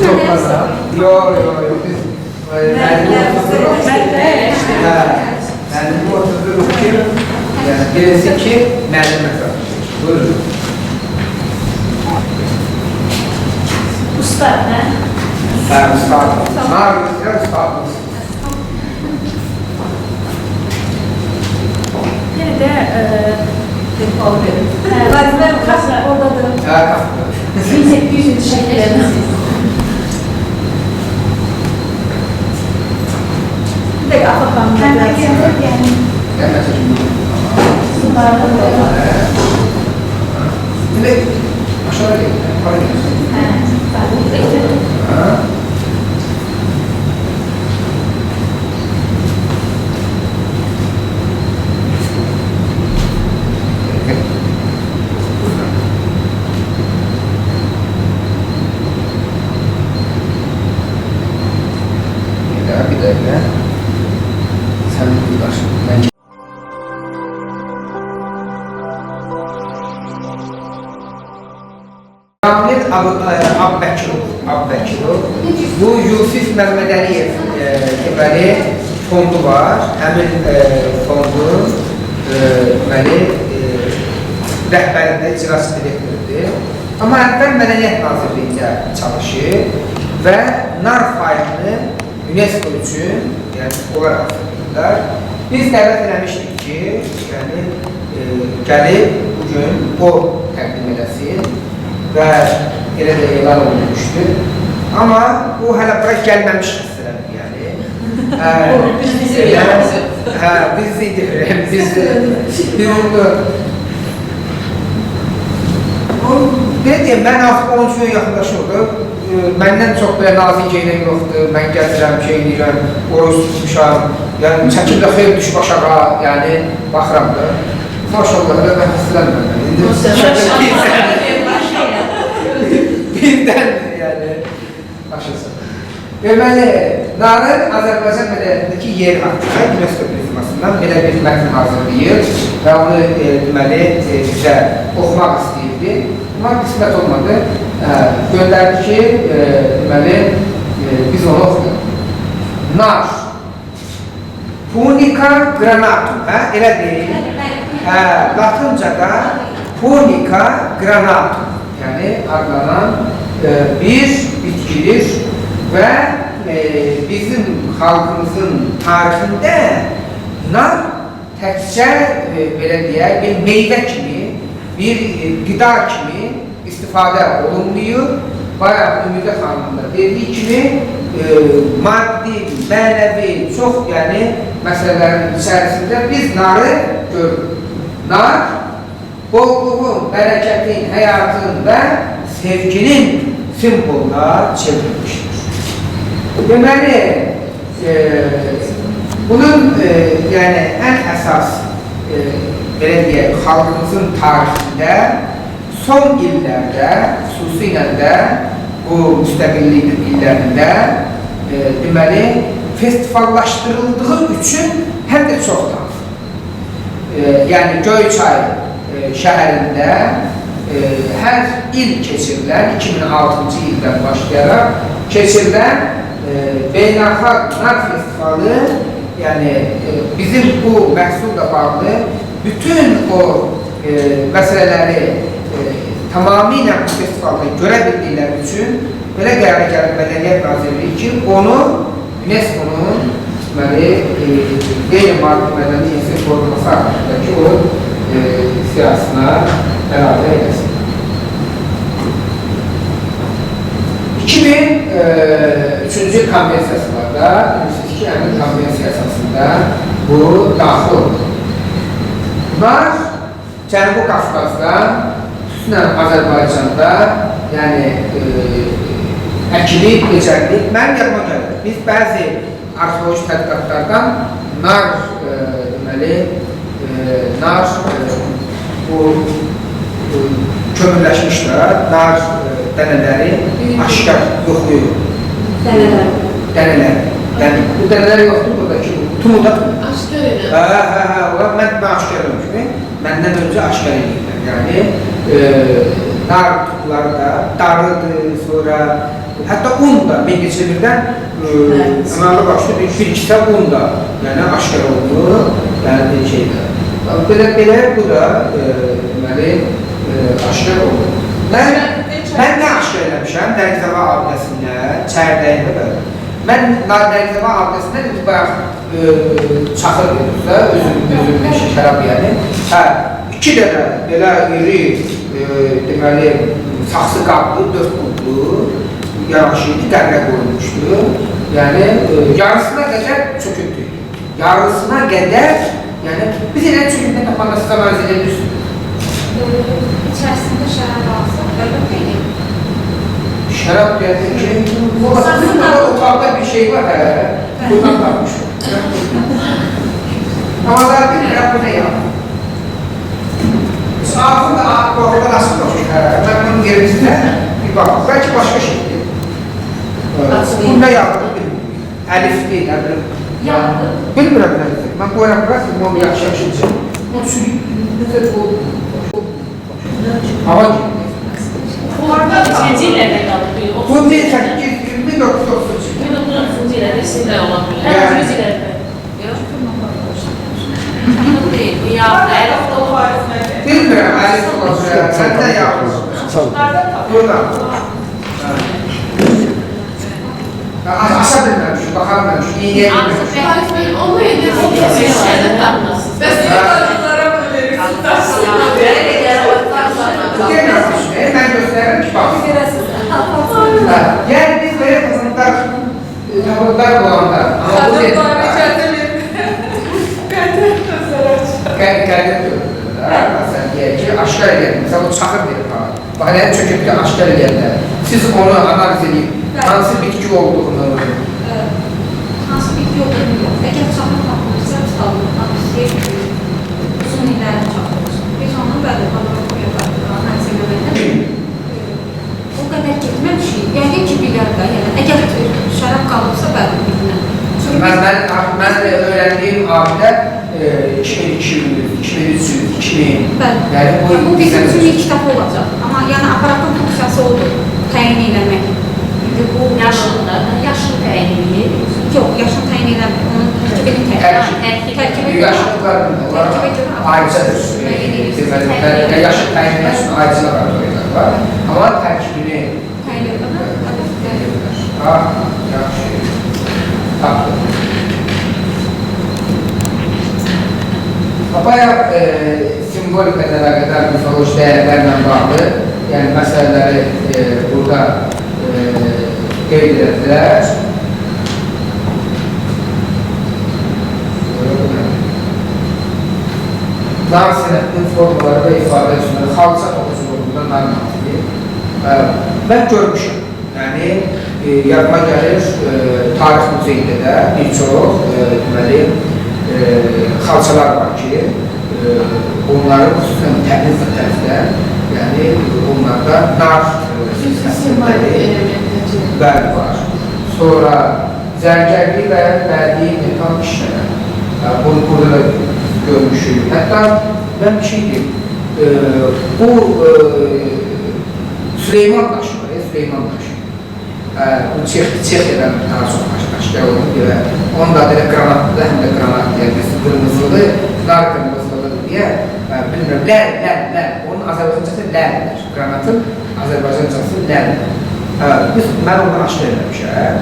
toplarlar. Yox, biz müəllim oturduruq ki, yəni birisi ki, müəllim məsələ. Buyurun. Usta, hə? Hə, ustadım. Ustadım. Yenə də bal verin. Vazifem oradadır. Ha, Kafka. 1800 şəkilləriniz. Bir de Afakan'da Demek aşağıda değil, para gelsin. Ha? Bir dakika. Sen bir baş. Ben Kamil Abbəkirov, bu Yusif Məmmədəliyev deməli fondu var. Həmin fondun deməli rəhbərində icrası direktordur. Amma əvvəl Mədəniyyət Nazirliyində çalışır və nar faylını UNESCO üçün, yəni onlar hazırlayırlar. Biz dəvət eləmişdik ki, yəni gəlib bugün o təqdim eləsin və elə də elan olunmuşdur. Amma o hələ bura gəlməmiş xəstələdir, yəni. Biz onu belə deyəm, mən artıq 10 gün yaxınlaşırdım. Məndən çox belə nazik eyləm yoxdur, mən gəzirəm, şey deyirəm, oruz tutmuşam, yəni çəkimdə xeyli düş başağa, yəni baxıram da. Maşallah, elə mən xəstələnməm. Birdən, yəni, başlasın. Deməli, narın Azərbaycan mədəniyyətindəki yer haqqında UNESCO prizmasından belə bir mətn hazırlayır və onu deməli bizə oxumaq istəyirdi. Amma qismət olmadı. Göndərdi ki, deməli, biz onu oxuyaq. Nar. Punica granatum, elə deyil. Latıncada Punica granatum, yəni adlanan bir bitkidir və bizim xalqımızın tarixində nar təkcə, belə deyək, bir meyvə kimi, bir qida kimi istifadə olunmuyor. Bayağı Ümidə xanımın da dediği kimi maddi, mənəvi, çox yəni məsələlərin içərisində biz narı görürük. Nar, bolluğun, bərəkətin, həyatın və sevginin simvoluna çevrilmişdir. Deməli, bunun yəni ən əsas belə deyək, xalqımızın tarixində son illərdə, xüsusilə də bu müstəqillik illərində deməli, festivallaşdırıldığı üçün həm də çox tanınır. Yəni Göyçay şəhərində hər il keçirilən, 2006-cı ildən başlayaraq keçirilən beynəlxalq nar festivalı, yəni bizim bu məhsulla bağlı bütün o məsələləri tamamilə bu festivalda görə bildikləri üçün belə qərar gəlib Mədəniyyət Nazirliyi ki, onu UNESCO-nun qeyri-maddi mədəni insan qoruması haqqındakı o siyasına əlavə edəsin. 2003-cü konvensiyası var da, bilirsiniz ki, əmin konvensiyasında bu daxil oldu. Bunlar Cənubi Qafqazda, xüsusən Azərbaycanda, yəni əkilib, becərilib, mənim yadıma gəlir. Biz bəzi arxeoloji tədqiqatlardan nar, deməli, nar bu kömürləşmişlər, nar dənələri aşkar yoxlayır. Dənələr. Bu dənələr yoxdur buradakı, tumuda tumuda. Aşkar edir. Onlar mən aşkar edilmişim, məndən öncə aşkar edirlər. Yəni, nar tutuları da darıdır, sonra hətta un da, Mingəçevirdən əməli başlı bir-ikisə un da aşkar oldu, yəni şeydə. Belə bu da deməli aşkar oldu. Mən nə aşkar eləmişəm Dərgizəva abidəsində, çərdəyində belə. Mən Dərgizəva abidəsində bayaq çaxır verirsə, özümün şərab yəni. 2 dənə belə iri, deməli, saxsı qablı, 4 qutlu yanaşıydı, qəbrə qoyulmuşdu. Yəni, yarısına qədər çöküntü. Yarısına qədər, yəni, biz elə çöküntü tapanda siz analiz edebilirsiniz. İçərisində şərab alsa, əlbəttə idi. Şərab deyəndə ki, bizim burada otaqda bir şey var, buradan tapmışım. Amma da bilmirəm, bu nə yapır? Altında orada nasıl olmuş? Ben bunun yerimizdə bir baxım. Belki başka şeydir. Bunda yapılır, bilmiyorum. Əlif değil, bilmirəm nə deyil. Ben qoyuram, bırakım, onu yaxşı-yaxşı deyəcəm. Onun üçün, necə o... Hava gibi. Neçənci illərdə qalıb? Bu 1930 1930-cu illərdə sizdə ola bilər. 100 illərdə. bilmirəm, əlif olacaq. Səndə yapılır. Buradan. Aşa bilməmişim, baxar bilməmişim. İyiyə bilməmişim. Onu edirsin. Bəs niyə qadınlara mı verirsiniz? Demirəm, mən göstərirəm ki, bax. Yəni biz belə qızınlar olanda, amma bu dedim. Qadınlara icazə verin. Qədir görürlər, məsələn, deyək ki, aşkar edin, məsələn, o çaxır verir bana. Bax, nə çöküb ki, aşkar edəndə, siz onu analiz edin, hansı bitki olduğunu. Hansı bitki olduğunu yox. Əgər çaxır tapılırsa, tutalım, uzun illərin çaxırır. Biz onu bəli, laboratoriya baxdıraq, hansı göbəkdə. O qədər getməmişik. Yəqin ki, bilər də, yəni, əgər şərab qalıbsa, bəli, bilinə. Mən öyrəndiyim abidə 2200, 2300, 2000. Bəli. Bu bizim üçün ilk kitabı olacaq. Amma yəni aparatın funksiyası odur, təyin eləmək. Yaşında, yaşın təyin Yox, yaşın təyin eləmək. Onun tərkibini tərkibi ayrıcadır. Deməli, yaşın təyin eləmək üçün ayrıca laboratoriyalar var. Amma tərkibini təyin eləmək. yaxşı. Tapdım. Bayaq simvolikada əlaqədar mifoloji dəyərlərlə bağlı, yəni məsələləri burada qeyd edildilər. Nar sənətinin formaları və ifadə üstündə xalça toxuculuğunda nar nazili. Mən görmüşəm, yəni yadıma gəlir tarix muzeyində də bir çox deməli xalçalar var ki, onların xüsusən təbliğ tərəfdə, yəni onlarda nar bəli var. Sonra zərgərlik və bədii metal işlənən, burada da görmüşük. Hətta mən bir şey deyim, bu Süleyman daşı var, Süleyman daşı. Bu Çexiyadan daha çox aşkar olunur və onun da belə qranatlı, həm də qranat deyilməsi qırmızılı, nar qırmızılıdır deyə bilmirəm, lər, onun Azərbaycancası lərdir, qranatın Azərbaycancası lərdir. Mən ondan aşkar eləmişəm,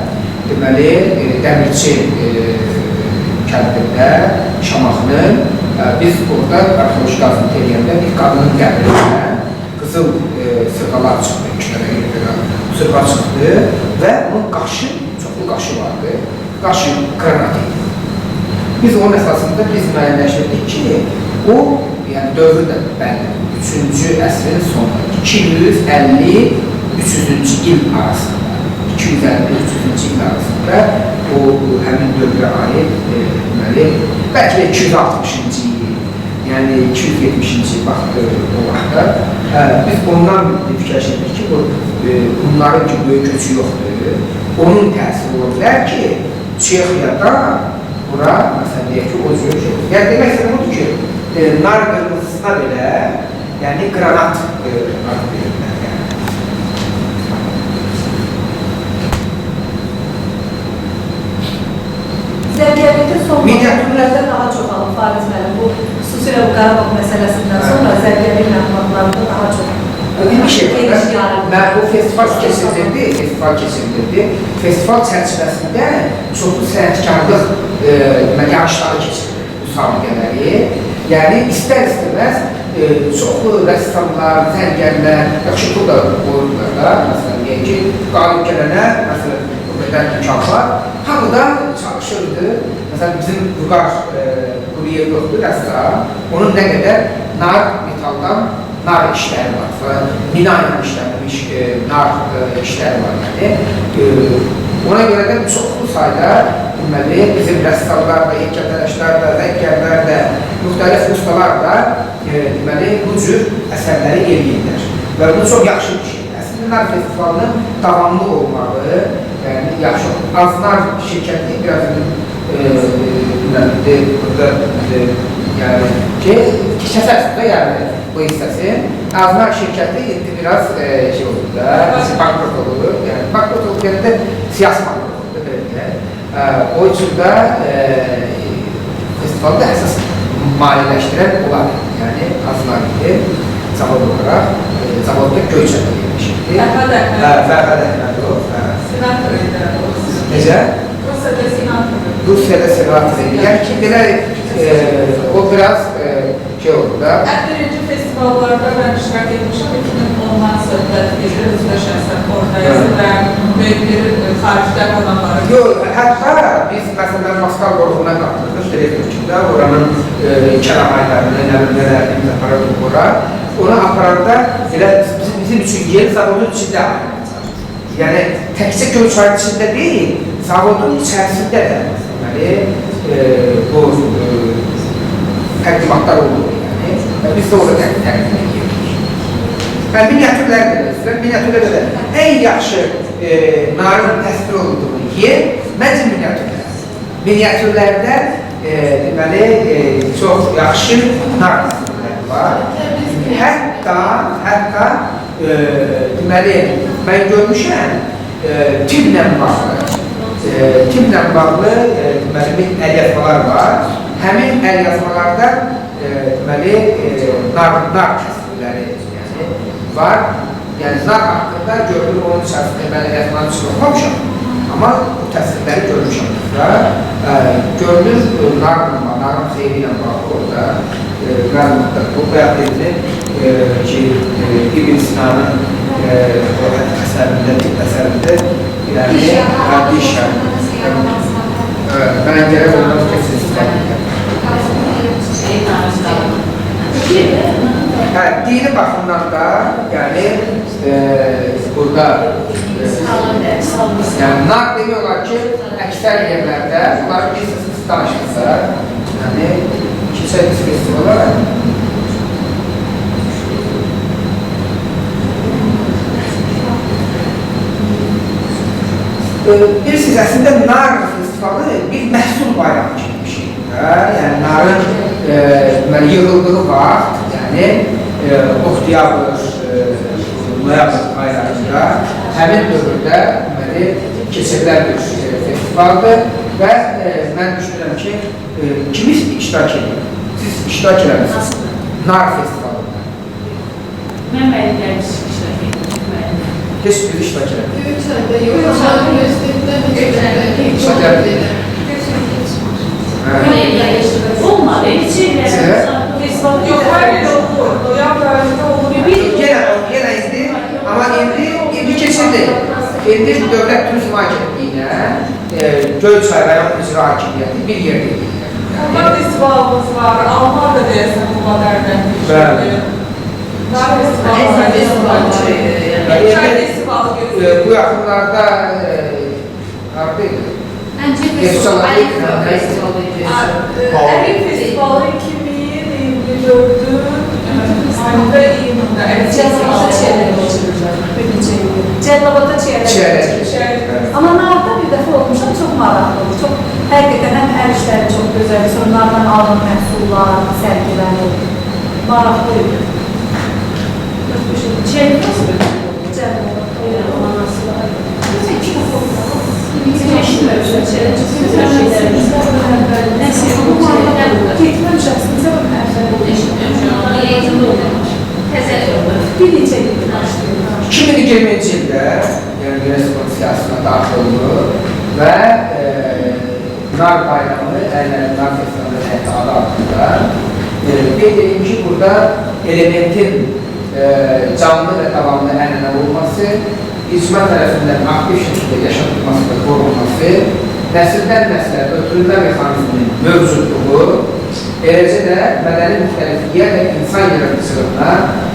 deməli, Dəmirçi kəndində, Şamaxının, biz burada arxeoloji qazıntı eləyəndə bir qadının qəbrindən qızıl sırğalar çıxdı, sırğa çıxdı və onun qaşı, çoxlu qaşı vardı, qaşı qranat idi. Biz onun əsasında biz müəyyənləşdirdik ki, o, yəni dövrdə bəli, 3-cü əsrin sonu, 250-300-cü il arasında, 250-300-cü il arasında o həmin dövrə aid, deməli, bəlkə də 260-cı il, yəni 270-ci il vaxtı olanda, biz ondan fikirləşdik ki, bunların ki, böyük köçü yoxdur. Onun təsiri ola bilər ki, Çexiyada bura, məsələn, deyək ki, o cür şey olur. Yəni, demək istəyəm odur ki, nar qırmızısına belə, yəni qranat adı verirlər. Zərgərlikdə son vaxtlarında daha çox alın Fariz müəllim. Bu xüsusilə bu Qarabağ məsələsindən sonra zərgərlik məlumatlarında daha çox. Bir şey var, mən bu festival keçirdirdi. Festival çərçivəsində çoxlu sənətkarlıq yarışları keçirdi bu sabiqələri. Yəni, istər-istəməz çoxlu rəssamlar, zəngərlər, yaxşı pul da qoyurlar da, məsələn, deyək ki, qalib gələnə, məsələn, bu qədər imkan var, hamı da çalışırdı. Məsələn, bizim Vüqar Quliyev yoxdur, rəssam, onun nə qədər nar metaldan nar işləri var, mina ilə işlənmiş nar işləri var, yəni. Ona görə də çoxlu sayda deməli, bizim rəssamlar da, heykəltaraşlar da, zəngərlər də, müxtəlif ustalar da deməli, bu cür əsərləri eləyirlər. Və bu çox yaxşı bir şeydir. Əslində, nar festivalının davamlı olmağı, yəni yaxşı. Aznar şirkəti biraz burada yəni ki, kəsəsində yəni bu hissəsi. Aznar şirkəti indi biraz şey olur da, bankrot olur. Yəni bankrot olur, yəni də siyasi bankrot olur, belə deyək. O üçün də festivalda əsas maliyyələşdirən onlar, yəni Aznar idi, zavod olaraq, zavodda Göyçədə yerləşirdi. Fərhad Əhmədov. Senator edirəm. Necə? Rusiyada senator. Rusiyada senator edir. Yəni ki, belə o biraz şey olur da. Ən birinci festivallarda mən iştirak etmişəm, 2010-dan söhbət gedir, özdə şəxsən oradayız və böyük bir xaricdə qonaqları. Yox, hətta biz məsələn Moskva qrupununa qatırdıq, Teleturkdə, oranın kəlamaylarını, nələrini aparırıq ora. Onu aparanda bizim üçün yer zavodun içində ayırılacaq. Yəni, təkcə Gölçayın içində deyil, zavodun içərisində də deməli, bu təqdimatlar olur. Biz də orada təqdim edirik. Miniatürlər də istəyirəm. Miniatürlər də ən yaxşı narın təsvir olunduğu yer məncə miniatürlər. Miniatürlərdə deməli çox yaxşı nar təsvirləri var. Hətta deməli mən görmüşəm timlə bağlı deməli əlyazmalar var. Həmin əlyazmalarda deməli, nar təsvirləri var. Yəni, nar haqqında gördüyüm onun içərisində mən əlyazmanı üçün oxumamışam. Amma bu təsvirləri görmüşəm. Görünür, narın xeyri ilə bağlı orada məlumatlar. Bu bəyan edilir ki, İbn Sinanın əsərində, yəni, həddi işarədir. Mən gərək ondan kesinliklə. Dini baxımdan da, yəni, burada nar demək olar ki, əksər yerlərdə, bunlar bir səsiz danışırsa, yəni, keçəliz festivalara. Bilirsiniz, əslində nar festivalı bir məhsul bayramı kimi bir şeydir. Yəni, narın yığıldığı vaxt, yəni, oktyabr, noyabr aylarında həmin dövrdə keçirilən bir festivaldır və mən düşünürəm ki, kimi iştirak edir? Siz iştirak edərsiniz nar festivalında. Mən müəllimlərim iştirak edirəm. Heç bir iştirak edərsiniz. Göyçayda yox, Göyçayda Olmadı, heç yerlərimiz Yox, hər yer olur. Noyabr ayında olur. Yenə indi, amma indi keçildi. İndi Dövlət Turizm Agentliyinə Göyçay rayon icra hakimiyyəti bir yerdə edir. Onlar festivalımız var, Alman da deyəsən bu qədərdən. Bəli. Nar festivalı gözləyir. Bu yaxınlarda haradaydı? Ərin festivalı 2024-ün ayında iyununda Cəllabada çiyələk. Amma narda bir dəfə olmuşam, çox maraqlıdır. Çox, həqiqətən həm əl işləri çox gözəl, sonlardan alınan məhsullar, sərgilənir. Maraqlıydı. çiyələk nasıl bir? Bir neçə ildir başlayır. 2020-ci ildə UNESCO siyasına daxil oldu və nar bayramı, nar festivalı adı altında qeyd edeyim ki, burada elementin canlı və davamlı ənənə olması, icma tərəfindən aktiv şəkildə yaşatılması və qorunması, nəsildən nəslə ötürülmə mexanizminin mövcudluğu, eləcə də mədəni müxtəlifliyə və insan yaradıcılığına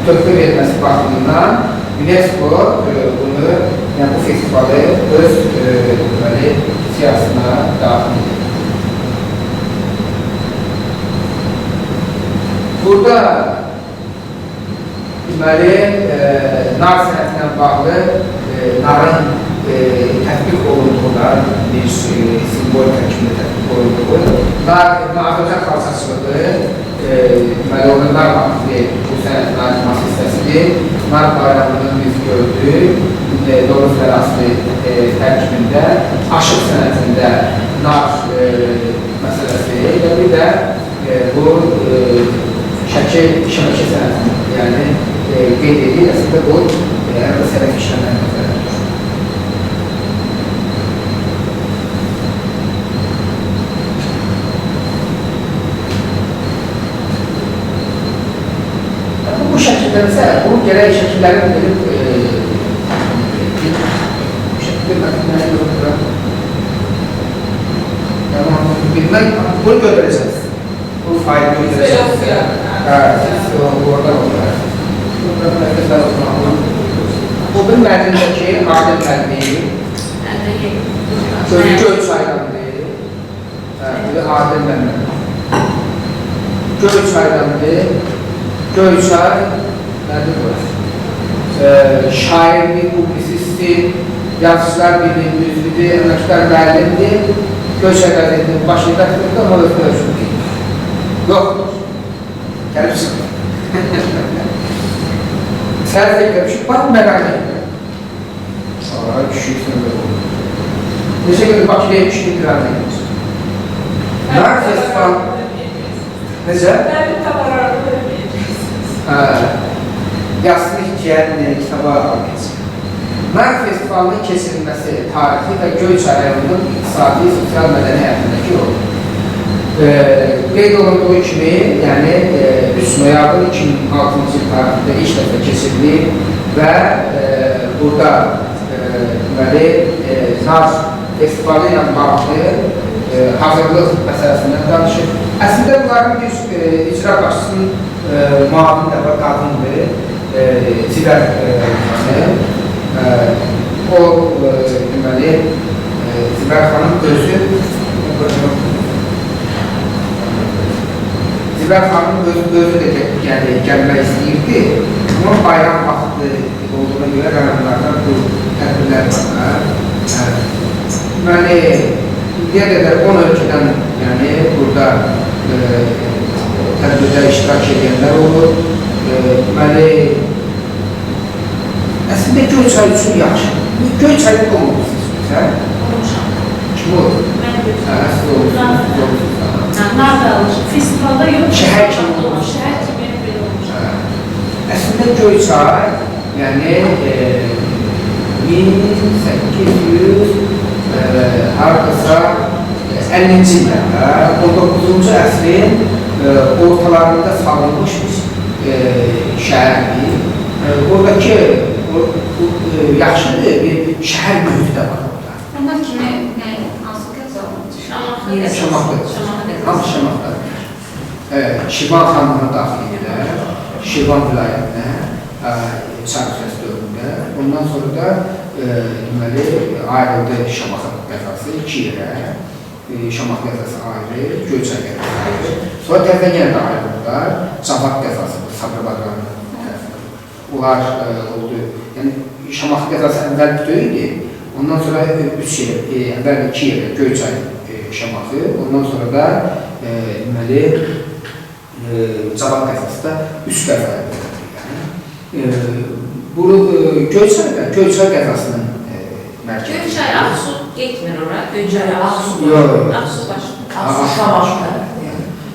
töhfə verməsi baxımından UNESCO bunu, yəni bu festivalı öz siyasına daxil edir. Burada deməli, nar sənətinə bağlı narın tətbiq olunduğuna bir simbolik həkimdə tətbiq olunduğu, Azərbaycan xalçaçılığı, deməli, orada nar vaxtı bu sənətin ayrılması hissəsidir. Nar bayramını biz gördük, Doğru Fəraslı tərkibində, aşıq sənətində nar məsələsi və bir də bu şəkil sənətini, yəni qeyd edir, əslində bu sənət işləməni nəzərdir. Bu şəkildənsə, bunun gərək şəkillərin verib bu şəkildə məqimləri yoxdur. Bilmək, bunu göndərəcəksiniz. Bu fayda göndərəcəksiniz. Orada olur. Bu bir mədəndəki adil mədəniyi, göy çaydandır. Bu da adil mədəniyi. Göy çaydandır. Göy çay nədir bu? Şairdir, publisistdir, yazıçılar birliğinin üzvüdür, əməkdar müəllimdir. Göy çay qəzetinin başındadır, amma öz mövcuddur. Yoxdur. Gəlib çıxır. Sərf etmişik, bax məqalə edir. Sonra kişi sınırlı olur. Neçə gün Bakıya etmişik, İran edir. Nar festival... Necə? Nəbi tabararlı Yaslı Cəhənnə kitaba almayacaq. Nar festivalının keçirilməsi tarixi və Göyçay rayonunun iqtisadi, sosial mədəni həyatındakı yolu. Qeyd olunduğu kimi, yəni 3 noyabr 2006-cı il tarixində ilk dəfə keçirilir və burada nar festivalı ilə bağlı hazırlıq məsələsindən danışır. Əslində bunların bir icra başçısının muavin də var, qadındır, Zibər xanım. O, deməli, Zibər xanım özü Zibər xanım özü də gəlmək istəyirdi. Onun bayram vaxtı olduğuna görə rəqəmlərdən bu tədbirlər var. Deməli, indiyə qədər 10 ölkədən burada tədbirdə iştirak edənlər olur. Deməli, əslində Göyçay üçün yaxşı. Göyçayı olmamışsınız, sən? Olmuşam. Kim olur? Mən Göyçay. Əsli olmuşsunuz. Narda almışım. Festivalda yox. Şəhər kimi olmuş. Şəhər kimi belə olmuşam. Əslində Göyçay, yəni 1800 hardasa 50-ci illərdə, 19-cu əsrin ortalarında salınmış bir şəhərdir. Oradakı yaxşıdır, bir şəhər mühiti də var orada. Onlar kimi, hansı qəza olmuş? Şamaxda. Şirvan xanlığına daxil edirlər, Şirvan vilayətinə, Çarxəs dövründə. Ondan sonra da ayrıldı Şamaxı qəzası 2 yerə. Şamaxı qəzası ayrı, Göyçay qəzası ayrı. Sonra təzə yenə də ayrıldılar, Cavad qəzası, Sabirabad tərəfində. Onlar oldu. Yəni, Şamaxı qəzası əvvəl böyüdü. Ondan sonra 3 yer, əvvəl 2 yerə Göyçay Şamaxı, ondan sonra da Cavad qəzası da 3 qəza bu Göyçay qəzasının mərkəzi. Göyçay Ağsu getmir ora. Göyçay Ağsu. Yox. Ağsu başqa. Ağsu Şamaxda.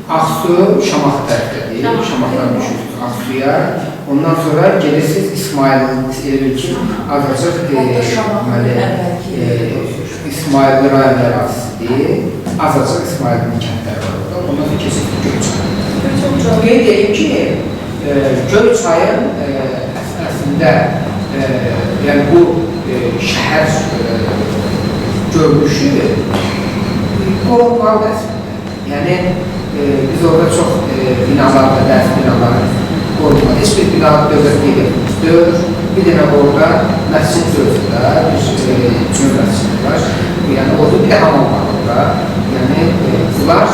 Ağsu Şamax tərəfdədir. Şamaxdan düşürsünüz Ağsuya. Ondan sonra gelirsiniz İsmail'in ki azacıq İsmail'li rayon ərazisidir. Azacıq İsmail'in kəndləri var orada. Ondan sonra keçirsiniz Göyçay. Qeyd edeyim ki, Göyçayın əslində yəni bu şəhər görünüşü qorunmalı əslində. Yəni biz orada çox binalarda, dərs binaları qorunmalı. Heç bir bina dövlət qeydiyyatımızdır. Bir dənə orada məscid dövlətdə, bir cümə məscidi var. Yəni orada bir də hamam var orada. Yəni bunlar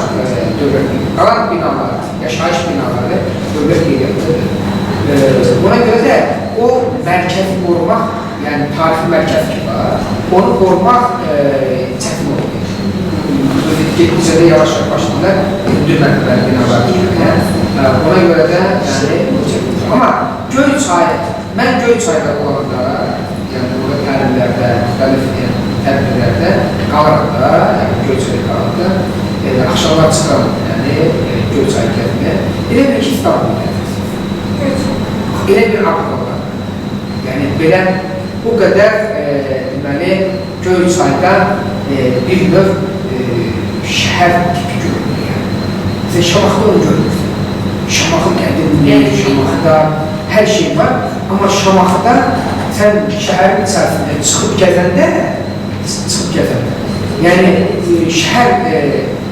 dövlət qeydiyyatı. Qalan binalar, yaşayış binaları dövlət qeydiyyatlıdır. Buna görə də o mərkəzi qorumaq, yəni tarixi mərkəz ki var, onu qorumaq çətin olur. Getdikcə də yavaş-yavaş başlayırlar, dünənlər binalar deyirlər. Ona görə də, amma Göyçay, mən Göyçayda olanda, yəni burada təlimlərdə, müxtəlif tədbirlərdə qalıranda, yəni Göyçayda qalıranda, axşamlar çıxıram, yəni Göyçay kəndinə, elə bir ki, İstanbul kəndiniz. Elə bir akıl var. Yəni, belə bu qədər, deməli, Göyçayda bir növ şəhər tipi görünür, yəni. Sən Şamaxıda onu görürsən. Şamaxı qədimli, Şamaxıda hər şey var, amma Şamaxıda sən şəhərin içərisində çıxıb gəzəndə, yəni şəhər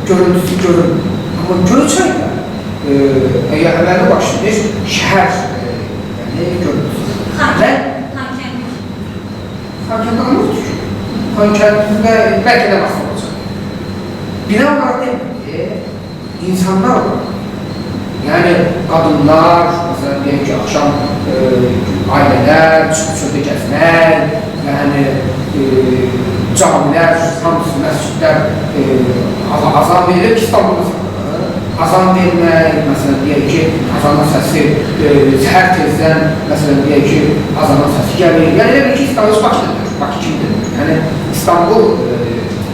görüntüsü görünür. Amma Göyçayda əməli başlayır, şəhər görüntüsü. Xankəndə anladır ki, Xankəndə bəlkə də baxı olacaq. Bina olarak demir, insanlar var. Yəni, qadınlar, məsələn, deyək ki, axşam ailələr, çıxıb-çıxıb gəzmək, yəni, camilər, hamısı, məscidlər azam verilir ki, İstanbul'da azam vermək, məsələn, deyək ki, azanın səsi, hər tezdən, məsələn, deyək ki, azanın səsi gəlir. Yəni, elə bir ki, İstanbul Bakıdır, Bakı kimdir? Yəni, İstanbul,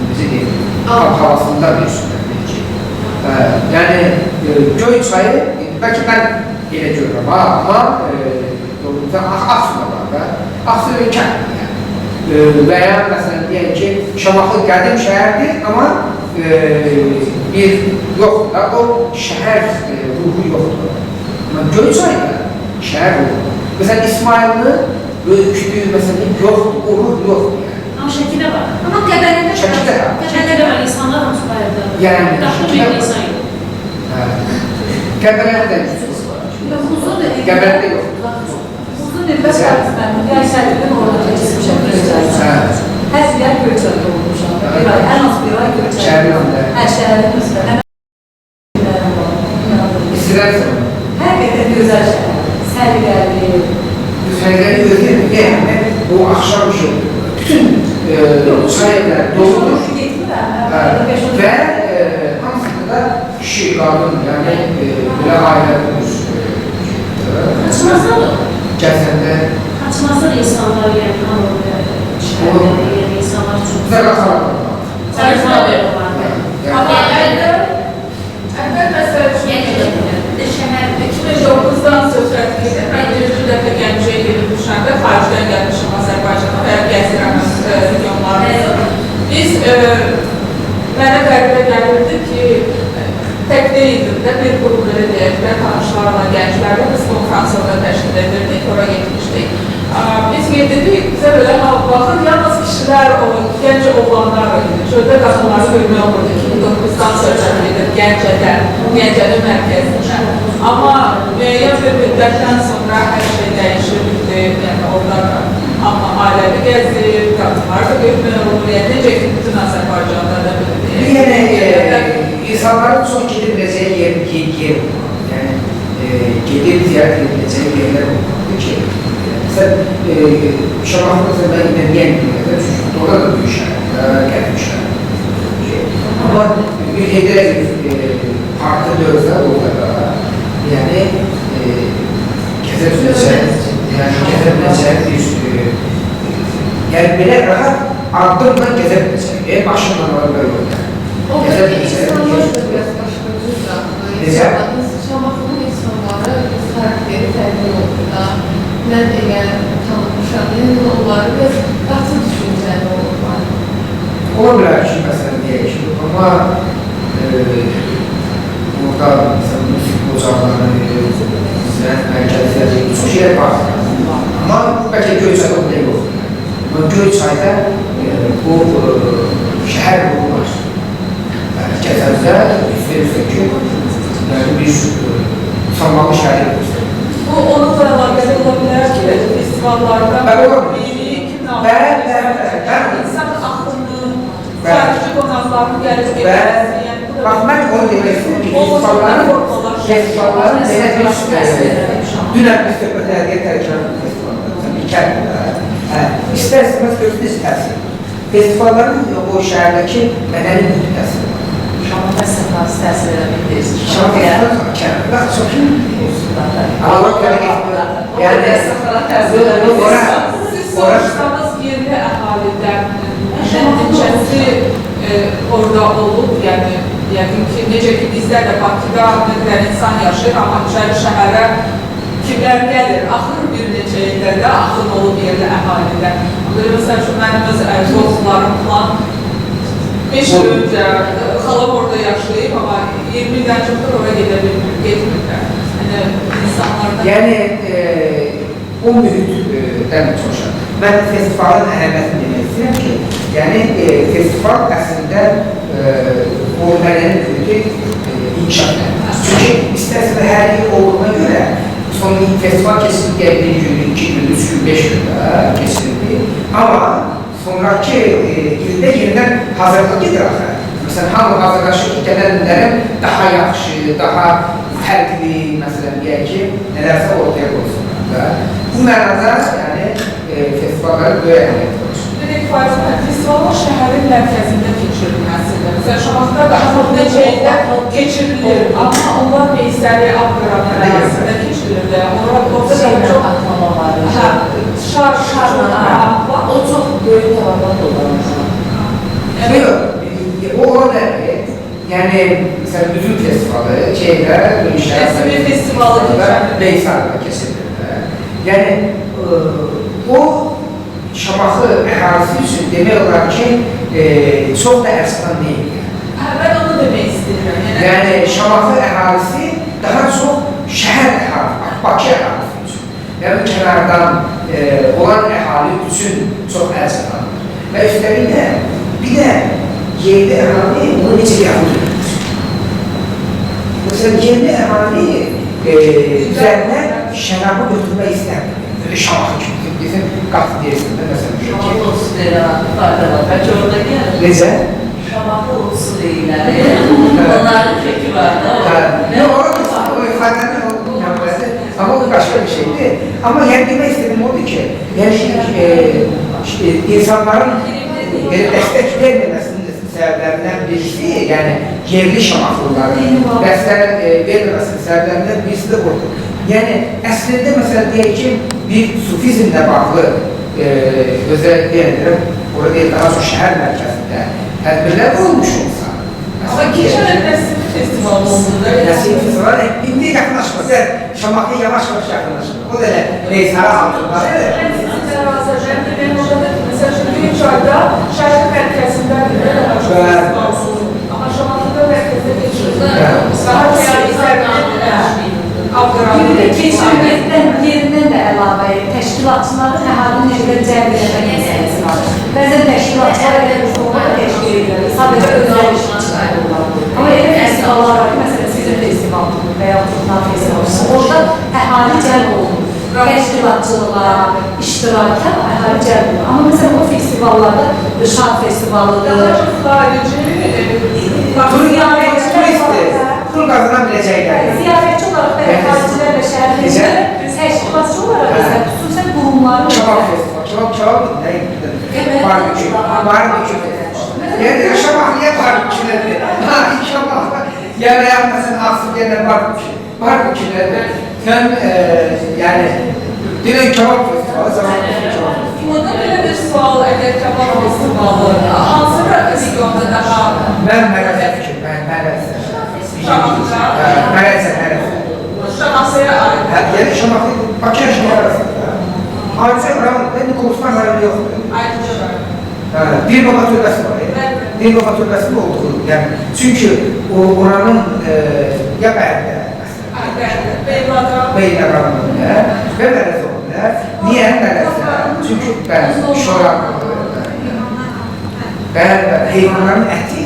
bizi deyil, havasında bir deyək ki. Yəni, Göyçayı, bəlkə mən elə görürəm, amma Aksıda var da, Aksıda bir kənddir, yəni. Və ya, məsələn, deyək ki, Şamaxı qədim şəhərdir, amma bir yoxdur da, o şəhər ruhu yoxdur. Amma Göyçayda şəhər ruhu. Məsələn, İsmail'ın böyüklüyü, məsələn, yoxdur, o ruh yoxdur, yəni. Amma Şəkidə var. Amma Qəbələdə Şəkidə var. Şəkidə var, insanlar hamısı bayırda. Yəni, Daxlı bir insan yox. Qəbələdə də yoxdur. Qəbələdə yoxdur. Uzun illər tərəfdən, gənclərdən orada keçirmişəm Göyçayda. Hər yer Göyçayda olmuşam. Ən az bir ay Göyçayda. Şəhərimizdə. Şəhərin üstündə. İstirərsən. Həqiqətən gözəl şəhər. Səliqəli. Səliqəli gözəl, yəni, o axşam şey, bütün çaylar doludur. Və hamısında da kişi, qadın, yəni, belə ailədir. Kaçmazlar da Gəzəndə. Kaçmazlar insanlar, yəni, şəhərlərdə, yəni, insanlar çox. Bizə qaçarlar. Zəriflər də var. Amma əvvəl məsəl üçün şəhər 2009-dan söhbət gedir. Mən bir dəfə Gəncəyə gedib düşəndə xaricdən gəlmişim Azərbaycana və ya gəzirəm regionlarımızı. Biz, mənə qəribə gəlirdi ki, tək deyildim də bir qrup belə deyək və tanışlarla, gənclərlə biz konferansiyada təşkil edirdik, ora getmişdik. Biz gedirdik, bizə belə baxır, yalnız kişilər olur, gənc oğlanlar olur. Şöyle qadınları görmək olurdu, 2009-dan söhbət edir Gəncədə mərkəzində. Amma müəyyən bir müddətdən sonra hər şey dəyişirdi, yəni orada amma ailəvi gəzir, qadınlar da görmək olur, yəni necə ki, bütün Azərbaycanda da belə deyək. İnsanların çox gedib biləcəyi yer var. Yəni, gedib ziyarət ediləcəyi yerlər olmalıdır ki, məsələn, Şamaxıda mən inənliyən bilirəm, çünki orada da büyük şəhərdə, qədim şəhərdə. Amma bir Heydər parkı dörsə orada da, yəni, gəzə biləcək bir, yəni belə rahat ardımla gəzə biləcək, başımla orada yoxdur. O da insanlar da biraz başqacıdır da. Şamaxının insanları xarakteri fərqli olur da. Mən elə tanımışam, yəni onları biraz qatı düşüncəli olurlar. Ola bilər ki, məsələn deyək ki, amma orada məsələn, müzik ocaqları, məsələn, mərkəzdə çox yer var. Amma bəlkə Göyçayda o qədər yox. Amma Göyçayda bu şəhər yolu var. Gəzəmizdə üstə ki, bir sanmalı şəhər yoxdur. Bu, onunla əlaqəli ola bilər ki, festivallarda insan axınının, xarici qonaqlarının gəlib edilməsi, bax, mən onu demək istəyirəm ki, festivalların belə bir dünən biz söhbətlərdə tərkən festivallarda, bir kərdə, istər-istəməz özünüz təsir. Festivalların o şəhərdəki mədəni mühit təsir var. Şamata səfası təsir edəməkdir. Şamata kərdə, çox Allah qələ yəni, soruşsanız yerli əhalidən nəticəsi orada olub, yəni yəqin ki, necə ki, bizdə də Bakıda nə qədər insan yaşayır, amma içəri şəhərə kimlər gəlir, axır bir neçə ildə də axır olub yerli əhalidə. Məsəl üçün, mənim öz dostlarım falan 5 il öncə xalam orada yaşayıb, amma 20 ildən çoxdur oraya getmirlər. Yəni, o mühitdən çalışan. Mən festivalın əhəmiyyətini demək istəyirəm ki, yəni, festival əslində o mədəni mühiti inkişaf edir. Çünki istəsələ hər il olduğuna görə, son festival kesinliklə 1 gün, 2 gün, 3 gün, 5 gündə kesinliklə. Amma sonraki ildə yenidən hazırlıq gedir axı. Məsələn, hamı hazırlaşır ki, gələnlərin daha yaxşı, daha fərqli, məsələn, deyək ki, nələrsə ortaya qoysunlar. Bu mənada, yəni, festivalları böyük əhəmiyyət var. Dedik, festivallar şəhərin mərkəzində keçirilməsidir. Məsələn, Şamaxıda da necə ildə keçirilir, amma onlar Meysəri, Abqaran ərazisində keçirilirlər. Orada da çox atmama var. şarlar, O çox böyük təvabat olur. O orada, yəni, məsələn, üzüm festivalı, şeydə, Əsmi festivalı Meysarda keçirilir. Yəni, o Şamaxı əhalisi üçün demək olar ki, çox da ərslan deyil. Mən onu demək istəyirəm. Yəni, Şamaxı əhalisi daha çox şəhər əhalisi, Bakı əhalisi üçün. Yəni, kənardan olan əhali üçün çox ərslandır. Və üstəlik də, bir də yerli əhalini onu necə qəbul edir? Məsələn, yerli əhalini üzərinə şərabı götürmək istəmir. Böyle Şamaxı kimi, bizim qatı deyirsində, məsələn, Şamaxı olsun deyirəm, faydalar. Bəlkə orada gəl. necə? Şamaxı olsun deyirlər. Onların kökü var da. Ne orada o ifadenin olduğunu yapması, ama o başka bir şeydi. Ama yani demek istediğim oldu ki, yani insanların destek vermemesinin sebeplerinden birisi, yani yerli Şamaxlıların destek vermemesinin sebeplerinden birisi de oldu. Yani əslində məsələn deyək ki, bir sufizmlə bağlı özellikle orada değil, daha sonra şəhər mərkəzində tədbirlər olmuş olsa. Ama geçen Nəsim festivalı oldu da. Nəsim festivalı indi yaxınlaşmaz. Şamaxı yavaş-yavaş yaxınlaşmaz. O da elə Meysara altındadır. Ben sizin ərazələrdə ben orada mesela şu Göyçayda şəhər mərkəzində festival oldu. Ama Şamaxıda mərkəzdə geçirildi. Daha Keçirilməkdən yerindən də əlavə təşkilatçıların əhalinin necə cəlb etmək məsələsi var. Bəzən təşkilatçılar elə bir forma təşkil edirlər. Sadəcə özəl işçilər olur. Amma elə festivallar var ki, məsələn, sizin festivalınız və ya Turnar festivalı. Orada əhali cəlb olunur. Təşkilatçılığa, iştiraka əhali cəlb olunur. Amma məsələn, o festivallarda şad festivalıdır. Pul qazanan biləcəklər. Ziyarətçi olaraq da xaricilər və şəhərlər təşkilatçı olaraq da xüsusən qurumları Kebab festivalı. Kebab barbekü. Barbekü festivalı. Yəni Şamaxıya barbekülərdir. Ha, Şamaxıda yeməyə məsələn asıl yerlər barbekü. Barbekülərdir. Sən yəni deyək kebab festivalı zamanı kebab. Burada belə bir sual, əgər kebab festivalı hansı regionda daha Mən mərəzə fikir, mən mərəzə. Şamaxıda? Mərəzə. Şamaxıya aid. Yəni Şamaxı, Bakı Şamaxı arasında. Ayrıca benim konuşmam hali yoxdur. Ayrıca var. Bir baba türbəsi var. Bir baba türbəsi olduğu, yəni çünki oranın ya Bərdə, Beylada elinə qalma bilər və mərəz ola bilər. Niyə mərəzə? Çünki şoraklı və heyvanların əti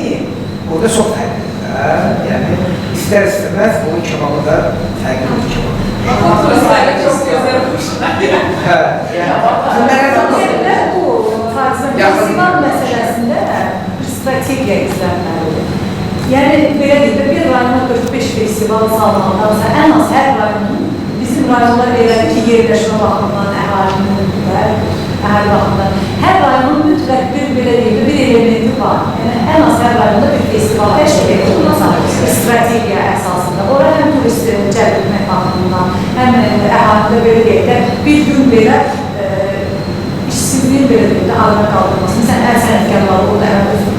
burada çox fərqlidir. Yəni, istər-istəməz bunun kebabı da fərqli bir kebab. Turistlərə çox gözəl quşlar. Bu festival məsələsində bir strategiya izlənməlidir. Yəni, belə deyil də, bir rayona 45 festival sallanlarsa, ən az hər rayonun bizim rayonlar elədir ki, yerləşmə baxımından, əhalinin mütləq, əhəl baxımından. Hər rayonun mütləq bir, belə deyil də, bir elementi var. Yəni, ən az hər rayonda bir festival təşkil edilmə strategiya əsasında. Ora həm turist cəlb etmək baxımından, həm əhalində belə deyil də, bir gün belə işsizliyin belə deyil də, halına qaldırması. Məsələn, əl sənətkarları orada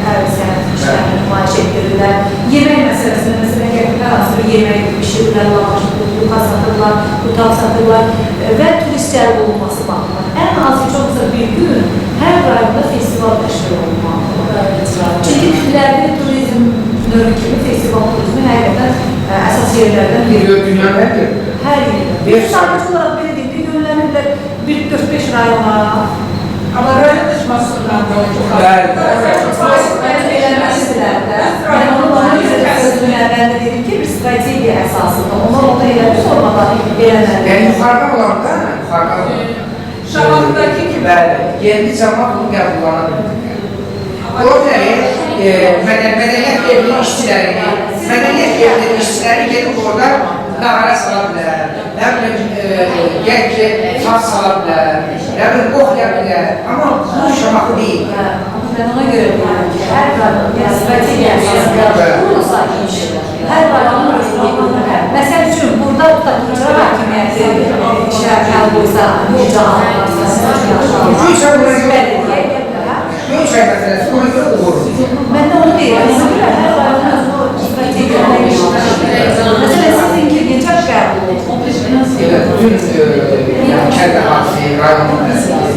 əl sənət işlərini nümayiş etdirirlər. Yemək məsələsində, məsələn, gətirlər arası bir yemək pişirirlər, luka satırlar, qutab satırlar və turist cəlb olunması baxımından. Ən azı çox qısa bir gün hər rayonda festival təşkil olunmalıdır. Çünki kütləvi turizm növü kimi festival turizmi həqiqətən əsas yerlərdən biri. Dünyanın hər yerində. Hər yerində. Sadəcə olaraq belə deyil, yönlənirlər bir 4-5 rayona. Amma rayon düşmasından da olacaq. Ben de dedim ki bir strateji esasında onlar onu ileri sormadan eləməli. Yəni, yuxarıda olanda, yuxarıda olanda. Şamaxıdakı kimi. Bəli, yerli cəmat bunu qəbullana bilir. O mədəniyyət evinin işçiləri gedib orada nahara sala bilər, nə bilim, gəl ki, tas sala bilər, nə bilim, qoxuya bilər. Amma bu Şamaxı deyil. Ben ona göre diyorum ki her rayonun strateji esasında olursa her rayonun mesela için burada tutaklıca hakimiyeti işler kalbuysa Gülçay alınırsa Gülçay meselesi ona göre olur. Ben de onu diyorum. Her rayonun strateji mesela sizinki Gülçay kalbi Bütün kəndə hafisi, rayonun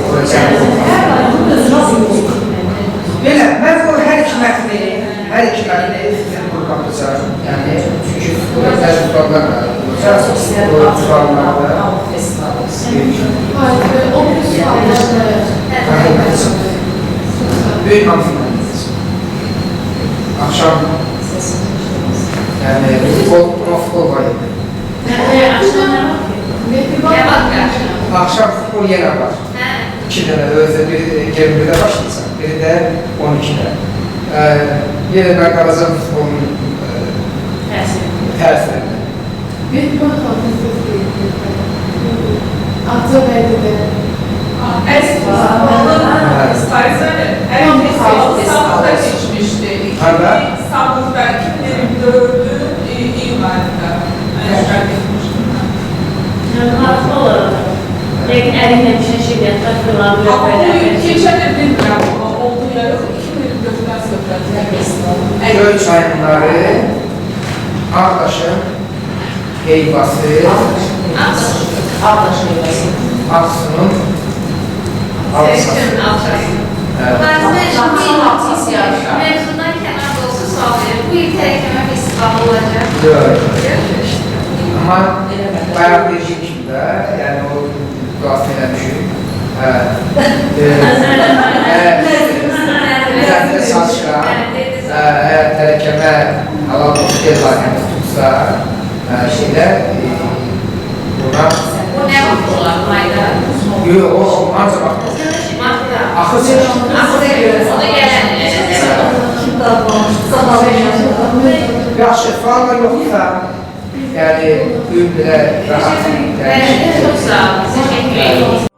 projeleri. her rayonun özünü Belə, mən bu hər iki mətni sizin qurqatacaq. Yəni, çünki burada təcrübələr olacaq, bu suallarda. O bir suallarda. Böyük hamısından akşam, yəni, futbol var idi. Akşam futbol yenə var. 2 dənə özdə bir Gemlidə başlayacaq, biri də 12-də. Yenə mən Qarazan futbolunun təsirində. Mehriban xanım sözü Ağzabəydə də İstanbul'da geçmişti. İstanbul'da 2024'ün iyun ayında. Maraqlı olaraq. Lakin əlinlə düşən şirkətlər fırlanıb Ama bu geçen de bilmiyorum ama olduğu yer yok. 2024'den sonra. Göl çayınları, Ağdaşın heyvası, Aksu'nun Mevzudan kənar da olsa sual verir. Bu il tərəkəmə festivalı olacaq. Ama bayağı bir şekilde, yani o duasını eləmişim. Üzərində çalışıram. Əgər tərəkəmə halal hotel layihəmiz tutsa, buna... Bu nə vaxt olar mayda? Yox, o ancaq vaxt. Axır çəkir. O da gələn. Yaxşı, suallar yoxsa, yəni, ümrədə rahat. Çok sağ olun. Teşekkür ederim.